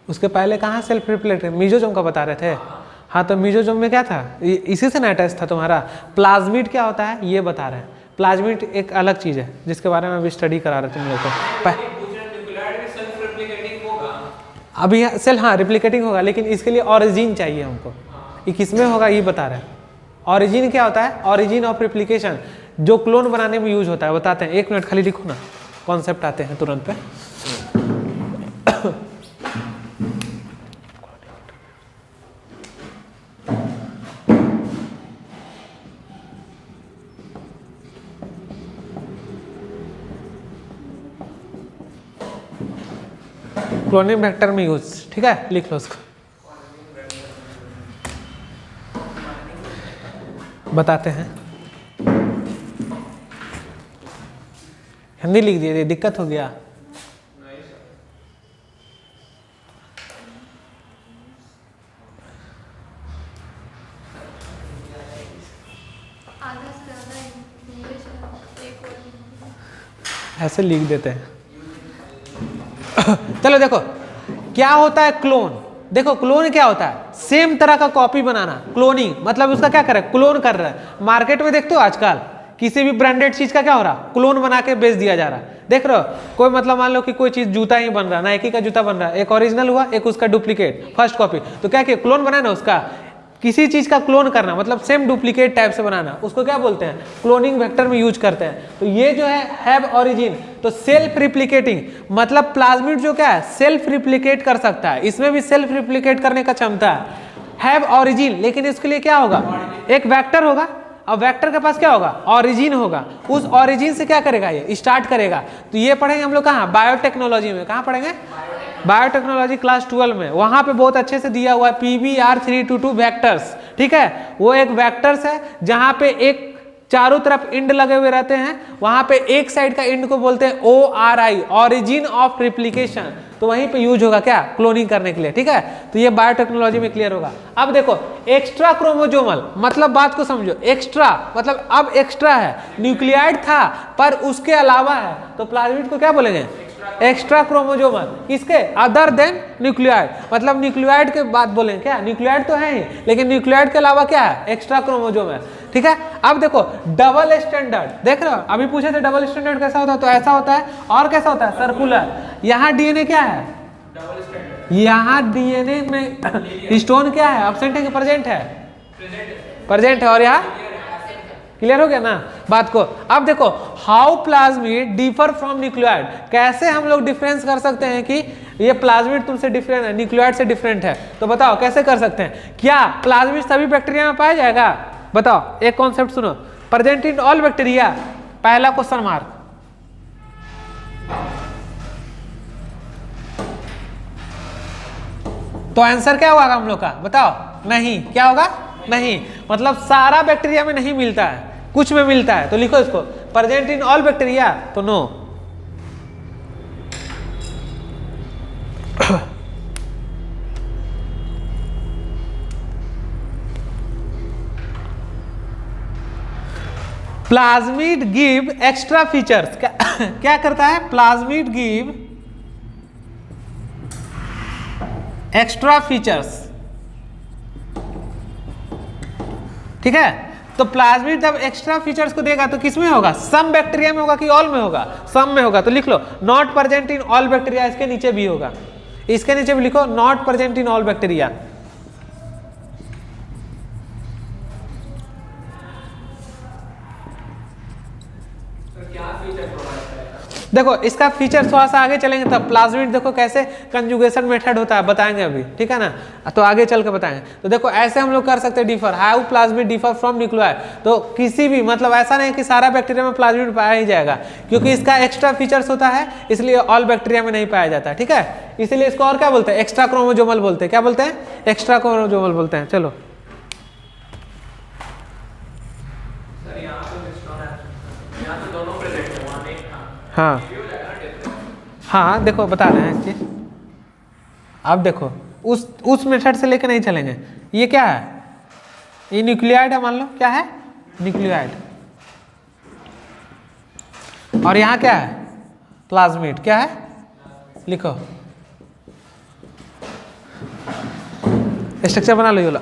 उसके पहले कहाँ सेल्फ रेप्लिकेटिंग? मीजोजोम का बता रहे थे। हाँ तो मीजोजोम में क्या था? इसी से ना अटैच था तुम्हारा। प्लाज्मिड क्या होता है ये बता रहे हैं। प्लाज्मिड एक अलग चीज़ है जिसके बारे में अभी स्टडी करा रहे तुम लोग को। अभी सेल हाँ रिप्लिकेटिंग होगा, लेकिन इसके लिए ऑरिजिन चाहिए हमको। ये किसमें होगा ये बता रहे हैं। ऑरिजिन क्या होता है? ऑरिजिन ऑफ रेप्लिकेशन, जो क्लोन बनाने में यूज होता है, बताते हैं। एक मिनट खाली लिखो ना, कॉन्सेप्ट आते हैं तुरंत पे। क्लोनिंग वेक्टर में यूज, ठीक है, लिख लो उसको, बताते हैं। हिंदी लिख दिए, दिक्कत हो गया। ऐसे लिख देते हैं। चलो देखो क्या होता है क्लोन। देखो क्लोन क्या होता है? सेम तरह का कॉपी बनाना। क्लोनिंग मतलब उसका क्या कर रहा है? क्लोन कर रहा है। मार्केट में देखते हो आजकल किसी भी ब्रांडेड चीज का क्या हो रहा? क्लोन बना के बेच दिया जा रहा है। देख रहे हो? कोई मतलब मान लो कि कोई चीज जूता ही बन रहा है, नाइकी का जूता बन रहा है, एक ओरिजिनल हुआ, एक उसका डुप्लीकेट, फर्स्ट कॉपी। तो क्या किया? क्लोन बनाया ना उसका। किसी चीज का क्लोन करना मतलब सेम डुप्लीकेट टाइप से बनाना, उसको क्या बोलते हैं? क्लोनिंग वेक्टर में यूज करते हैं। तो ये जो है हैव ऑरिजिन, तो सेल्फ रिप्लिकेटिंग मतलब प्लाज्मिड जो क्या है? सेल्फ रिप्लिकेट कर सकता है। इसमें भी सेल्फ रिप्लिकेट करने का क्षमता है। हैव ऑरिजिन, लेकिन इसके लिए क्या होगा? एक वेक्टर होगा, अब वेक्टर के पास क्या होगा? ऑरिजिन होगा। उस ऑरिजिन से क्या करेगा? ये स्टार्ट करेगा। तो ये पढ़ेंगे हम लोग कहाँ? बायोटेक्नोलॉजी में। कहाँ पढ़ेंगे? बायोटेक्नोलॉजी क्लास 12 में। वहां पे बहुत अच्छे से दिया हुआ है PBr322 वेक्टर्स, ठीक है। वो एक वेक्टर्स है जहां पे एक चारों तरफ इंड लगे हुए रहते हैं। वहां पे एक साइड का इंड को बोलते हैं ORI, ऑरिजिन ऑफ रिप्लिकेशन। तो वहीं पे यूज होगा क्या, क्लोनिंग करने के लिए, ठीक है। तो ये बायोटेक्नोलॉजी में क्लियर होगा। अब देखो एक्स्ट्रा क्रोमोजोमल मतलब बात को समझो, एक्स्ट्रा मतलब अब एक्स्ट्रा है, न्यूक्लियाइड था पर उसके अलावा है, तो प्लाज्मिड को क्या बोलेंगे, एक्स्ट्रा क्रोमोजोमल। किसके, अदर देन न्यूक्लियाइड, मतलब न्यूक्लियाइड के बात बोलेंगे क्या, न्यूक्लियाइड तो है ही लेकिन न्यूक्लियाइड के अलावा क्या है, एक्स्ट्रा क्रोमोजोमल, ठीक है। अब देखो डबल स्टैंडर्ड, देख रहे हो अभी पूछे थे डबल स्टैंडर्ड कैसा होता है, तो ऐसा होता है, और कैसा होता है, सर्कुलर। यहाँ डीएनए क्या है, डबल स्टैंडर्ड, यहाँ डीएनए में हिस्टोन क्या है, एब्सेंट है कि प्रेजेंट है, प्रेजेंट है, और यहाँ क्लियर हो गया ना बात को। अब देखो how plasmid differ from nuclide, कैसे हम लोग डिफरेंस कर सकते हैं कि ये प्लाज्मिड तुमसे डिफरेंट है, न्यूक्लियाइड से डिफरेंट है, तो बताओ कैसे कर सकते हैं। क्या प्लाज्मिड सभी बैक्टीरिया में पाया जाएगा, बताओ एक कॉन्सेप्ट सुनो, प्रेजेंट इन ऑल बैक्टीरिया, पहला क्वेश्चन मार्क। तो आंसर क्या होगा हम लोग का, बताओ, नहीं, क्या होगा, नहीं, मतलब सारा बैक्टीरिया में नहीं मिलता है, कुछ में मिलता है, तो लिखो इसको, प्रेजेंट इन ऑल बैक्टीरिया, तो no. Plasmid give extra features, क्या करता है, प्लाज्मिड गिव एक्स्ट्रा फीचर्स, ठीक है। तो प्लाज्मिड जब एक्स्ट्रा फीचर्स को देगा तो किसमें होगा, सम बैक्टीरिया में होगा कि ऑल में होगा, सम में होगा, तो लिख लो not present in all bacteria, इसके नीचे भी होगा, इसके नीचे भी लिखो not present in all bacteria. देखो इसका फीचर थोड़ा सा आगे चलेंगे तब, प्लाज्मिड देखो कैसे कंजुगेशन मेथड होता है बताएंगे अभी, ठीक है ना, तो आगे चल के बताएंगे। तो देखो ऐसे हम लोग कर सकते हैं differ, how plasmid differ from nuclide, तो किसी भी मतलब ऐसा नहीं कि सारा बैक्टीरिया में प्लाज्मिड पाया ही जाएगा, क्योंकि इसका एक्स्ट्रा फीचर्स होता है, इसलिए ऑल बैक्टीरिया में नहीं पाया जाता, ठीक है। इसीलिए इसको और क्या बोलते हैं, एक्स्ट्रा क्रोमोजोमल बोलते हैं, क्या बोलते हैं, एक्स्ट्रा क्रोमोजोमल बोलते हैं। चलो हाँ हाँ, देखो बता रहे हैं चीज, अब देखो उस मेथड से लेकर नहीं चलेंगे। ये क्या है, ये न्यूक्लियाइड है, मान लो क्या है, न्यूक्लियाइड, और यहाँ क्या है, प्लाज्मिड, क्या है, लिखो स्ट्रक्चर बना लो ये वाला।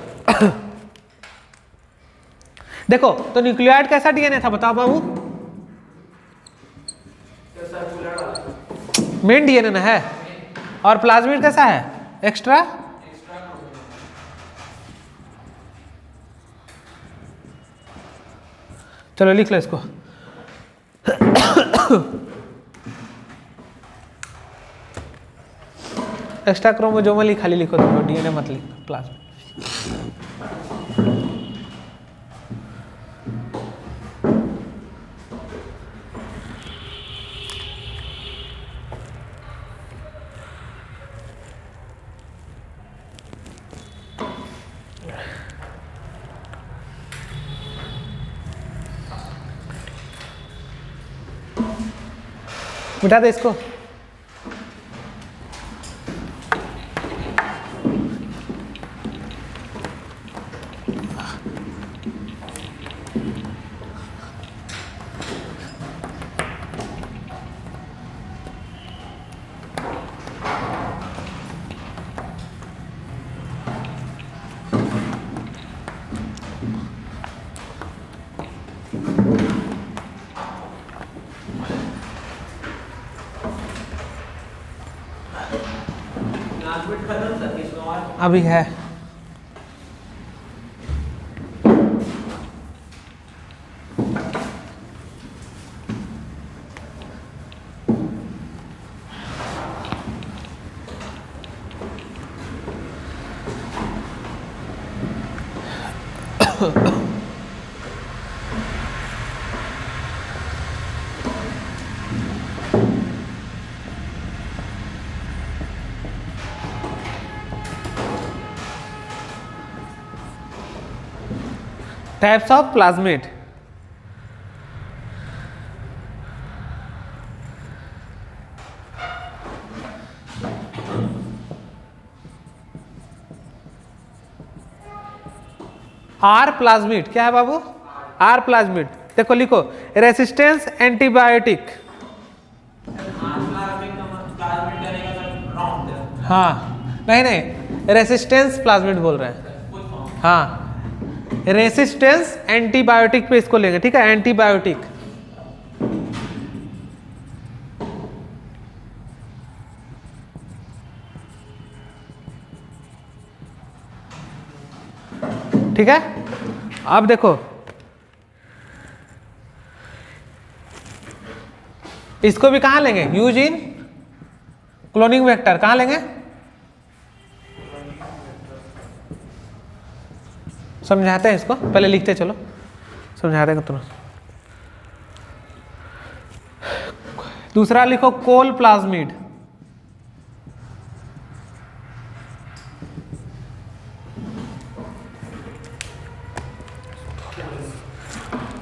देखो तो न्यूक्लियाइड कैसा डीएनए था बताओ बाबू, मेन डीएनए ना है, और प्लाज्मिड कैसा है, एक्स्ट्रा, चलो लिख लो इसको। एक्स्ट्रा क्रोमोजोमल ही खाली लिखो, तुम डीएनए मत लिखो, प्लाज्मिड। मिटा दे इसको। अभी है types of plasmid. R plasmid, क्या है बाबू? Are plasmid. देखो लिखो रेसिस्टेंस एंटीबायोटिक। हाँ नहीं रेसिस्टेंस प्लाज्मिड बोल रहे हैं। हाँ रेसिस्टेंस एंटीबायोटिक पे इसको लेंगे, ठीक है, एंटीबायोटिक। ठीक है, अब देखो इसको भी कहाँ लेंगे? Use in cloning vector. कहाँ लेंगे? समझाते हैं इसको, पहले लिखते चलो, समझाते हैं तुरंत। दूसरा लिखो कोल प्लाज्मिड।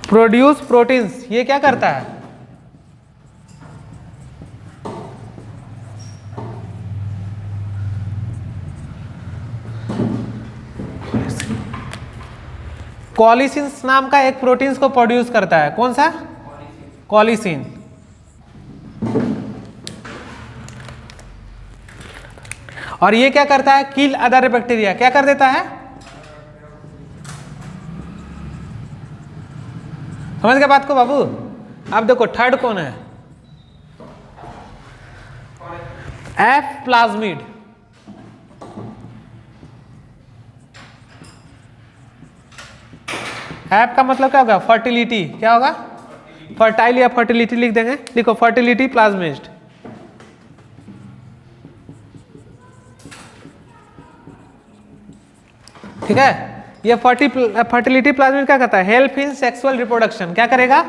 प्रोड्यूस प्रोटीन्स, ये क्या करता है? कॉलिसिन्स नाम का एक प्रोटीन्स को प्रोड्यूस करता है। कौन सा? कॉलिसिन। और ये क्या करता है? किल अदर बैक्टीरिया। क्या कर देता है? समझ गए बात को बाबू? अब देखो थर्ड कौन है? F plasmid. एफ का मतलब क्या होगा? फर्टिलिटी। क्या होगा? फर्टाइल या फर्टिलिटी लिख देंगे। लिखो फर्टिलिटी प्लाज्मिड। ठीक है, ये फर्टिलिटी प्लाज्मिड क्या करता है? Help in sexual reproduction. क्या करेगा?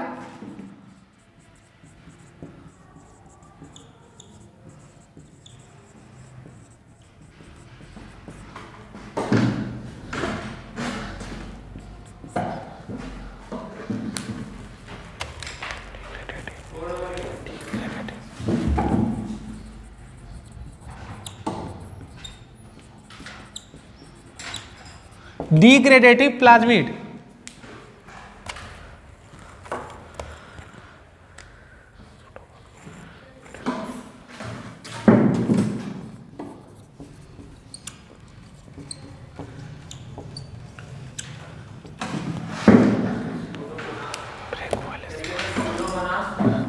Degradative plasmid.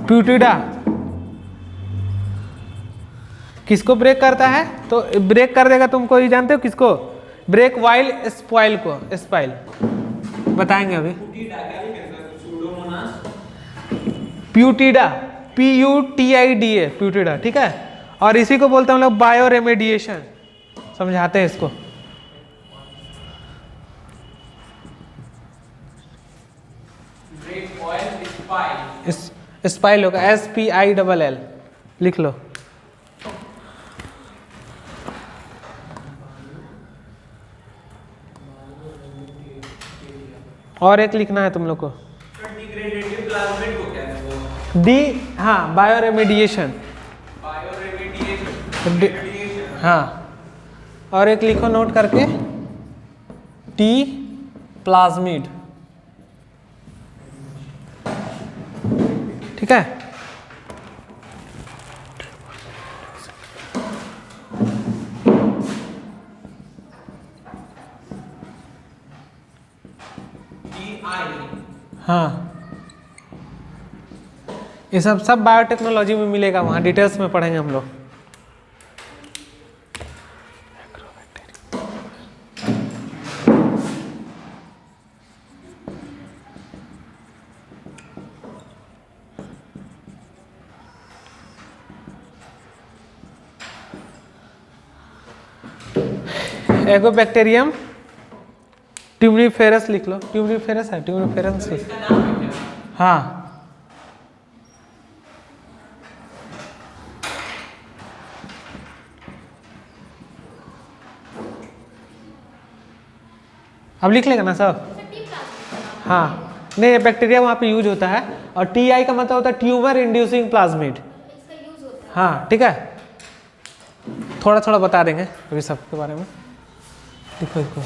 प्यूटिडा किसको ब्रेक करता है? तो ब्रेक कर देगा, तुमको ये जानते हो किसको? ब्रेक वाइल स्पाइल को। स्पाइल बताएंगे अभी। प्यूटिडा, PUTIDA, प्यूटिडा। ठीक है, और इसी को बोलते हैं हम लोग बायो रेमेडिएशन। समझाते हैं इसको। स्पाइल होगा SPILL, लिख लो। और एक लिखना है तुम लोग को। डिग्रेडेटिव प्लाज्मिड को क्या है वो? डी, हाँ बायो रेमेडिएशन। हाँ, और एक लिखो नोट करके, T प्लाज्मिड। ठीक है, हाँ ये सब बायोटेक्नोलॉजी में मिलेगा, वहाँ डिटेल्स में पढ़ेंगे हम लोग। एगोबैक्टीरियम ट्यूमरीफेरस लिख लो। ट्यूमरीफेरस है, ट्यूमरीफेरस। हाँ अब लिख लेगा ना सब? हाँ नहीं, बैक्टीरिया वहाँ पे यूज होता है, और TI का मतलब होता है ट्यूमर इंड्यूसिंग प्लाज्मिड। हाँ ठीक है, थोड़ा थोड़ा बता देंगे अभी सबके बारे में। लिखो इसको।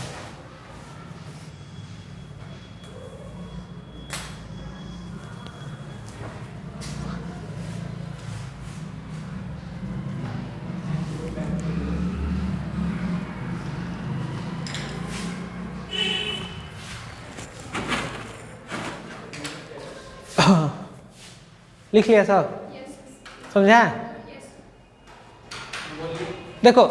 लिख लिया सब? समझा? देखो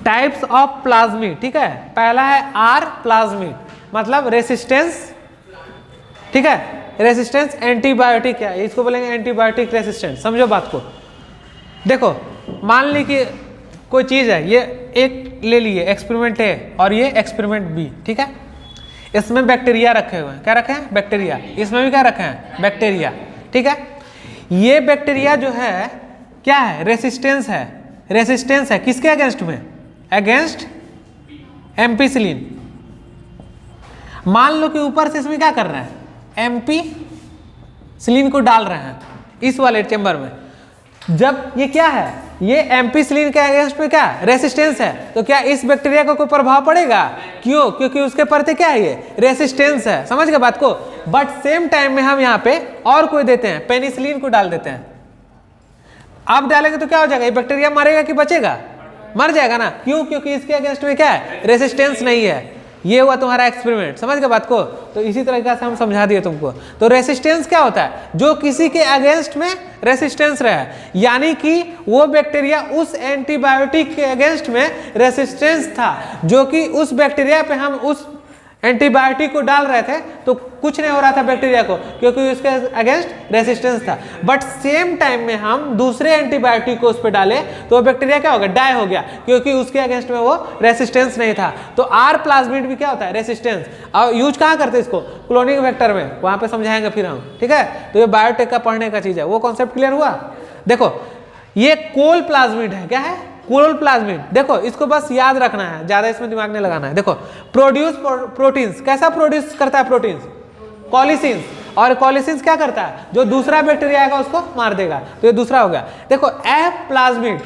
टाइप्स ऑफ प्लाज्मिड, ठीक है। पहला है आर प्लाज्मिड, मतलब रेसिस्टेंस, ठीक है। रेसिस्टेंस एंटीबायोटिक है, इसको बोलेंगे एंटीबायोटिक रेसिस्टेंस। समझो बात को। देखो मान ली कि कोई चीज है, ये एक ले लिए एक्सपेरिमेंट ए और ये एक्सपेरिमेंट बी, ठीक है। इसमें बैक्टीरिया रखे हुए हैं, क्या रखे हैं? बैक्टीरिया। इसमें भी क्या रखे हैं? बैक्टीरिया, ठीक है। ये बैक्टीरिया जो है क्या है? रेसिस्टेंस है। रेसिस्टेंस है किसके अगेंस्ट में? Against ampicillin. मान लो कि ऊपर से इसमें क्या कर रहे हैं? एम्पिसिलिन को डाल रहे हैं इस वाले चेंबर में। जब ये क्या है? ये एम्पिसिलिन के अगेंस्ट में क्या रेसिस्टेंस है, तो क्या इस बैक्टीरिया को कोई प्रभाव पड़ेगा? क्यों? क्योंकि उसके प्रति क्या है? ये रेसिस्टेंस है। समझ गए बात को? बट सेम टाइम में हम यहाँ पे और कोई देते हैं, पेनिसिलिन को डाल देते हैं। आप डालेंगे तो क्या हो जाएगा? ये बैक्टीरिया मरेगा कि बचेगा? मर जाएगा ना। क्यों? क्योंकि इसके अगेंस्ट में क्या है? रेसिस्टेंस नहीं है। ये हुआ तुम्हारा एक्सपेरिमेंट। समझ गए बात को? तो इसी तरीके से हम समझा दिए तुमको। तो रेसिस्टेंस क्या होता है? जो किसी के अगेंस्ट में रेसिस्टेंस रहे, यानी कि वो बैक्टीरिया उस एंटीबायोटिक के अगेंस्ट में रेसिस्टेंस था, जो कि उस बैक्टीरिया पे हम उस एंटीबायोटिक को डाल रहे थे तो कुछ नहीं हो रहा था बैक्टीरिया को, क्योंकि उसके अगेंस्ट रेसिस्टेंस था। बट सेम टाइम में हम दूसरे एंटीबायोटिक को उस पर डाले तो वो बैक्टीरिया क्या हो गया? डाई हो गया, क्योंकि उसके अगेंस्ट में वो रेसिस्टेंस नहीं था। तो आर प्लाज्मिड भी क्या होता है? रेसिस्टेंस। और यूज कहाँ करते हैं इसको? क्लोनिंग वेक्टर में, वहां पे समझाएंगे फिर हम, ठीक है। तो ये बायोटेक का पढ़ने का चीज है, वो कॉन्सेप्ट क्लियर हुआ? देखो ये कोल प्लाज्मिड है। क्या है? कोल प्लाज्मिड। देखो इसको बस याद रखना है, ज्यादा इसमें दिमाग नहीं लगाना है। देखो प्रोड्यूस प्रोटीन्स, कैसा प्रोड्यूस करता है प्रोटीन्स? कॉलिसिन्स। और कॉलिसिन्स क्या करता है? जो दूसरा बैक्टीरिया आएगा उसको मार देगा। तो ये दूसरा हो गया। देखो एफ प्लाज्मिड।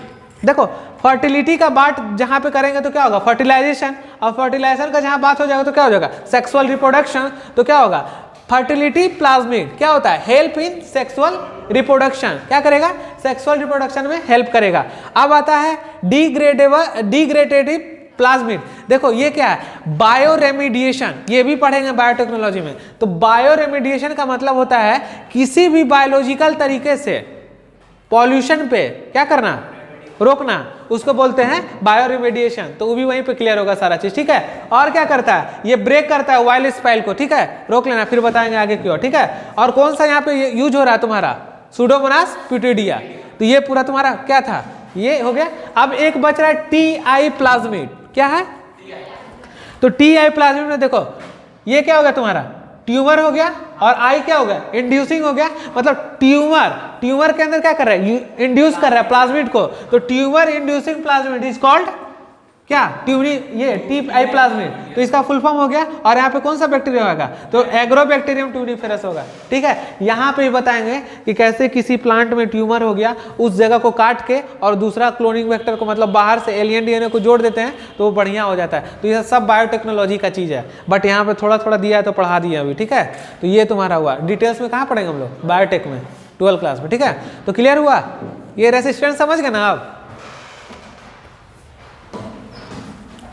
देखो फर्टिलिटी का बात जहां पे करेंगे तो क्या होगा? फर्टिलाइजेशन। और फर्टिलाइजेशन का जहां बात हो जाएगा तो क्या हो जाएगा? Sexual reproduction. तो क्या होगा? फर्टिलिटी प्लाज्मिड क्या होता है? Help in sexual reproduction. क्या करेगा? सेक्सुअल रिप्रोडक्शन में हेल्प करेगा। अब आता है डिग्रेडेटिव प्लाज्मिड। देखो ये क्या है? Bio remediation. ये भी पढ़ेंगे बायोटेक्नोलॉजी में। तो बायो रेमिडिएशन का मतलब होता है किसी भी बायोलॉजिकल तरीके से पॉल्यूशन पे क्या करना? रोकना, उसको बोलते हैं बायो रेमिडिएशन। तो वो भी वहीं पे क्लियर होगा सारा चीज, ठीक है। और क्या करता है? ये ब्रेक करता है वाइल्ड स्पाइल को, ठीक है। रोक लेना, फिर बताएंगे आगे क्यों, ठीक है। और कौन सा यहाँ पे यूज हो रहा है तुम्हारा? सूडोमोनास प्यूटिडिया। तो ये पूरा तुम्हारा क्या था? ये हो गया। अब एक बच रहा है टी आई प्लाज्मिड। क्या है? तो टी आई प्लाज्मिड में देखो ये क्या हो गया तुम्हारा? ट्यूमर हो गया। और आई क्या हो गया? इंड्यूसिंग हो गया। मतलब ट्यूमर के अंदर क्या कर रहा है? इंड्यूस कर रहा है प्लाज्मिड को। तो tumour inducing plasmid is called क्या? ट्यूमरी, ये टी आई प्लाज्मिड। तो इसका फुल फॉर्म हो गया। और यहाँ पे कौन सा बैक्टीरिया होगा? तो एग्रोबैक्टीरियम ट्यूनिफेरस होगा, ठीक है। यहाँ पे बताएंगे कि कैसे किसी प्लांट में ट्यूमर हो गया, उस जगह को काट के और दूसरा क्लोनिंग वेक्टर को मतलब बाहर से एलियन डीएनए को जोड़ देते हैं तो वो बढ़िया हो जाता है। तो ये सब बायोटेक्नोलॉजी का चीज है, बट यहाँ पे थोड़ा थोड़ा दिया है तो पढ़ा दिया अभी, ठीक है। तो ये तुम्हारा हुआ। डिटेल्स में कहाँ पढ़ेंगे हम लोग? बायोटेक में 12th क्लास में, ठीक है। तो क्लियर हुआ? ये रेसिस्टेंस समझ गए ना आप?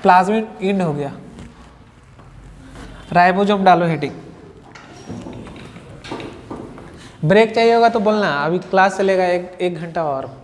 प्लाज्मिड इंड हो गया। राइबोसोम डालो हेडिंग। ब्रेक चाहिए होगा तो बोलना, अभी क्लास चलेगा एक घंटा और।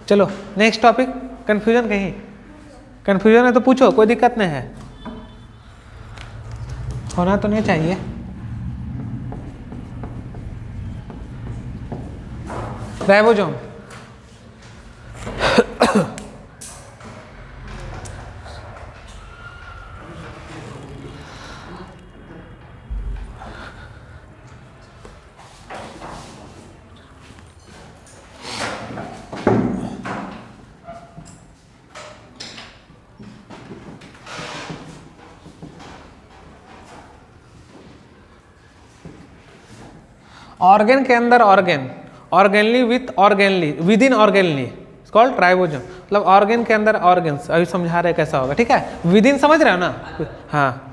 चलो नेक्स्ट टॉपिक। कंफ्यूजन कहीं? कंफ्यूजन है तो पूछो, कोई दिक्कत नहीं है, होना तो नहीं चाहिए। राइबोसोम ऑर्गेन के अंदर organ, organelle with organelle, with in organelle, called ribosome. मतलब ऑर्गेन के अंदर ऑर्गेन्स, अभी समझा रहे कैसा होगा, ठीक है। विद इन समझ रहे हो ना? हाँ।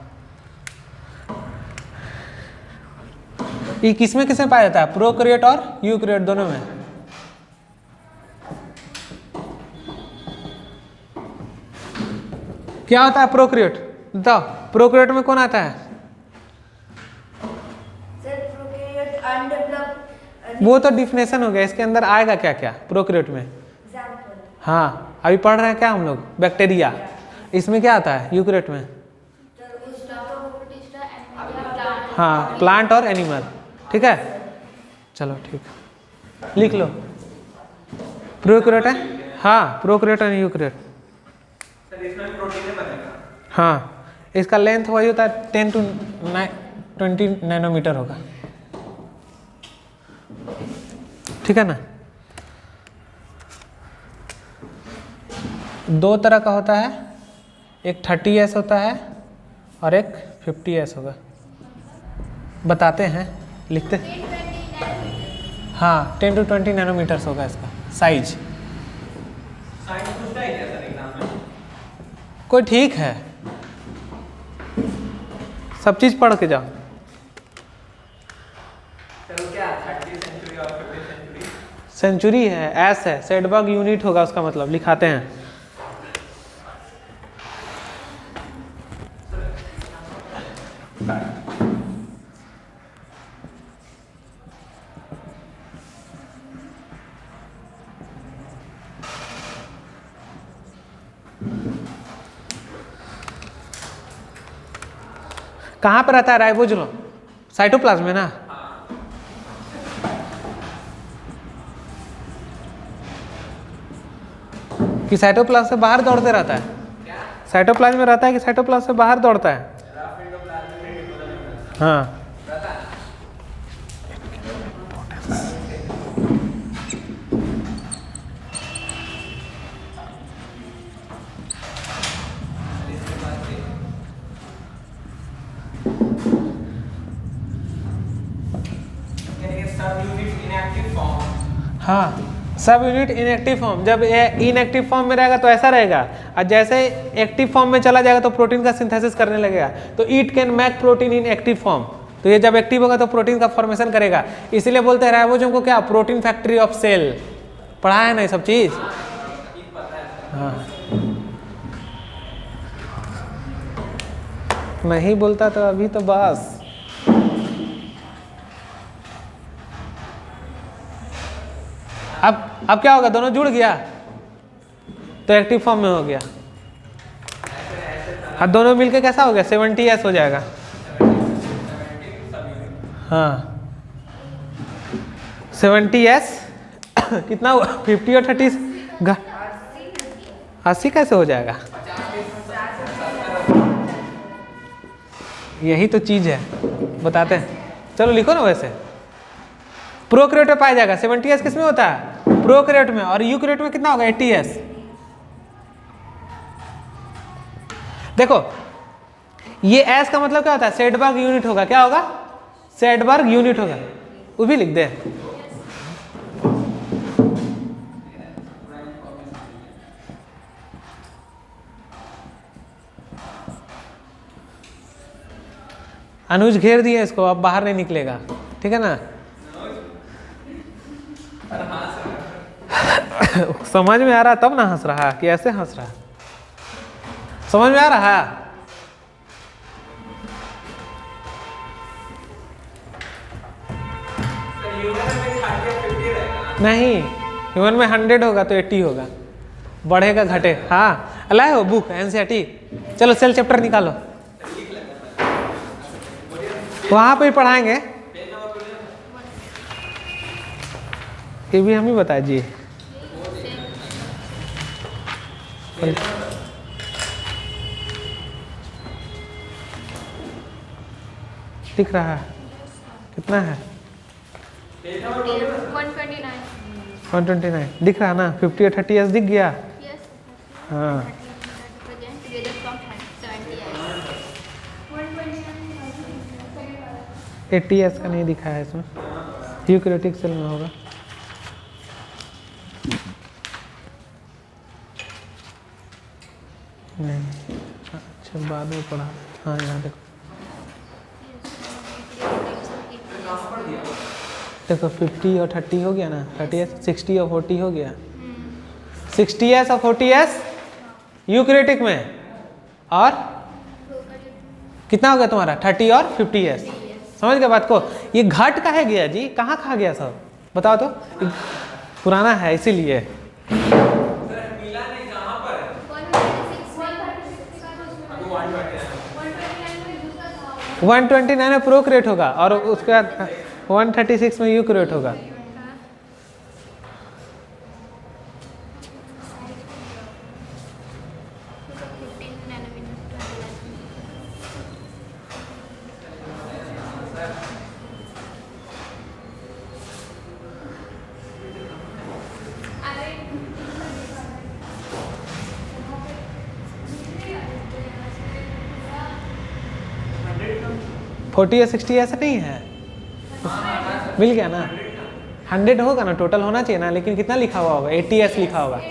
ये किसमें किसमें पाया जाता है? प्रोकैरियोट और यूकैरियोट दोनों में। क्या होता है प्रोकैरियोट? बताओ, प्रोकैरियोट में कौन आता है? Sir prokaryote undeveloped. वो तो डिफिनेशन हो गया, इसके अंदर आएगा क्या क्या प्रोकैरियोट में? एग्जांपल। हाँ, अभी पढ़ रहे हैं क्या हम लोग? बैक्टीरिया। इसमें क्या आता है यूकैरियोट में? हाँ, प्लांट और एनिमल, ठीक है। चलो ठीक है, लिख लो। प्रोकैरियोट है, हाँ, प्रोकैरियोट और यूकैरियोट। हाँ, इसका लेंथ वही होता है 10 to 20 नैनोमीटर होगा, ठीक है ना। दो तरह का होता है, एक 30S होता है और एक 50S होगा। बताते हैं, लिखते। हाँ, 10 to 20 नैनोमीटर्स होगा इसका साइज। कोई ठीक है, सब चीज पढ़ के जाओ। चलो क्या 30th सेंचुरी और 50th सेंचुरी? सेंचुरी है, एस है, सेडबर्ग यूनिट होगा उसका मतलब, लिखाते हैं। कहाँ पर रहता है राइबोसोम? साइटोप्लाज्म में ना। कि साइटोप्लाज्म से बाहर दौड़ते रहता है? साइटोप्लाज्म में रहता है कि साइटोप्लाज्म से बाहर दौड़ता है? हाँ, हाँ, सब यूनिट इनएक्टिव फॉर्म। जब ये इनएक्टिव फॉर्म में रहेगा तो ऐसा रहेगा, और जैसे एक्टिव फॉर्म में चला जाएगा तो प्रोटीन का सिंथेसिस करने लगेगा। तो it can make protein in active form. तो ये जब एक्टिव होगा तो प्रोटीन का फॉर्मेशन करेगा। इसीलिए बोलते हैं राइबोसोम को क्या? Protein factory of cell. पढ़ा है ना ये सब चीज? हाँ, नहीं बोलता तो अभी तो बस। अब क्या होगा? दोनों जुड़ गया तो एक्टिव फॉर्म में हो गया। हाँ, दोनों मिलके कैसा हो गया? 70S हो जाएगा। हाँ, 70S कितना हुआ? 50 और 30 80 कैसे हो जाएगा? यही तो चीज है, बताते हैं। चलो लिखो ना। वैसे प्रोकैरियोट में पाया जाएगा। 70S किसमें होता है? प्रोकैरियोट में। और यूकैरियोट में कितना होगा? 80S। देखो, ये S का मतलब क्या होता है? सेडबर्ग यूनिट होगा। क्या होगा? सेडबर्ग यूनिट होगा। वो भी लिख दे। अनुज घेर दिए इसको, अब बाहर नहीं निकलेगा, ठीक है ना। समझ में आ रहा तब ना हंस रहा कि ऐसे हंस रहा? समझ में आ रहा है? नहीं, ह्यूमन में 100 होगा तो 80 होगा, बढ़ेगा घटे। हाँ, लाए हो बुक एनसीईआरटी? चलो सेल चैप्टर निकालो, वहां पे ही पढ़ाएंगे। ये भी हम ही बता दिए। दिख रहा है? कितना है? 129 दिख रहा ना? 50 और 30S दिख गया? हाँ, 80S का नहीं दिखा है इसमें। यूकैरियोटिक सेल में होगा। नहीं, अच्छा बाद में पढ़ा। हाँ यहाँ देखो, देखो 50 और 30 हो गया ना, 30s, 60 और 40 हो गया, 60s और 40s यूकैरियोटिक में, और कितना हो गया तुम्हारा 30 और 50s। समझ गए बात को? ये घट काहे गया जी, कहाँ खा गया सब बताओ तो? पुराना है इसीलिए। 129 में प्रोक्रिएट होगा और उसके बाद 136 में यूकैरियोट होगा। फोर्टी या 60 ऐसा नहीं है, मिल गया ना, 100 होगा ना, टोटल होना चाहिए ना, लेकिन कितना लिखा हुआ होगा, 80s लिखा होगा।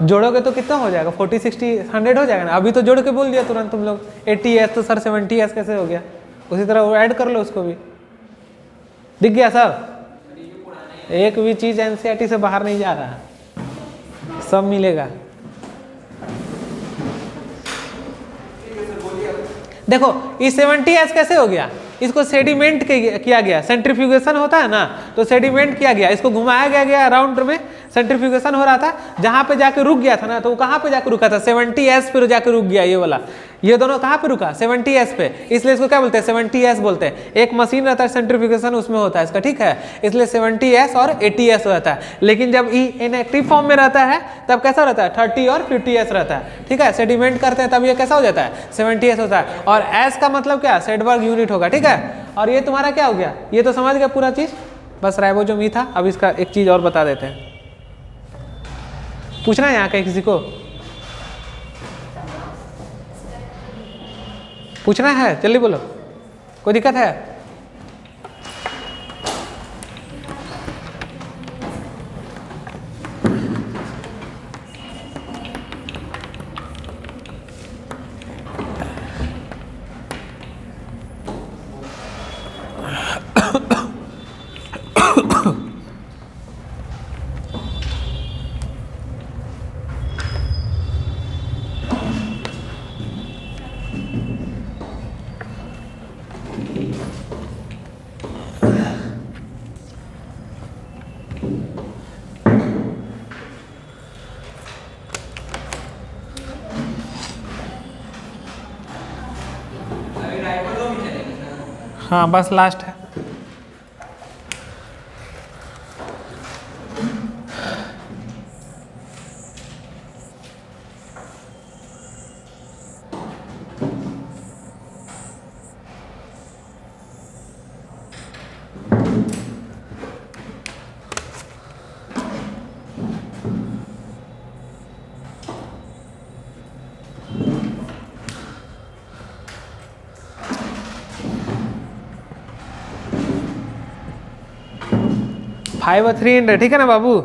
जोड़ोगे तो कितना हो जाएगा, 40 60 100 हो जाएगा ना। अभी तो जोड़ के बोल दिया तुरंत तुम लोग 80s, तो सर 70s कैसे हो गया? उसी तरह वो ऐड कर लो उसको भी। दिख गया सब? एक भी चीज़ NCERT से बाहर नहीं जा रहा, सब मिलेगा। देखो ये 70s कैसे हो गया? इसको सेडिमेंट किया गया, सेंट्रीफ्यूगेशन होता है ना, तो सेडिमेंट किया गया, इसको घुमाया गया राउंड में, सेंट्रीफ्यूगेशन हो रहा था, जहाँ पे जाके रुक गया था ना, तो वो कहाँ पे जाके रुका था? 70s पे जाके रुक गया ये वाला। ये दोनों कहाँ पे रुका? 70s पे, इसलिए इसको क्या बोलते हैं? 70s बोलते हैं। एक मशीन रहता है सेंट्रीफ्यूगेशन, उसमें होता है इसका, ठीक है, इसलिए 70s और 80s रहता है। लेकिन जब ई इनएक्टिव फॉर्म में रहता है तब कैसा रहता है? 30 और 50s रहता है, ठीक है। सेडिमेंट करते हैं तब ये कैसा हो जाता है? 70s होता है। और एस का मतलब क्या? सेडबर्ग यूनिट होगा, ठीक है। और ये तुम्हारा क्या हो गया? ये तो समझ गया पूरा चीज, बस राइबोसोम ही था। अब इसका एक चीज और बता देते हैं। पूछना है यहाँ कहीं किसी को? पूछना है? जल्दी बोलो, कोई दिक्कत है? हाँ बस लास्ट है। फाइव और 300, ठीक है ना बाबू?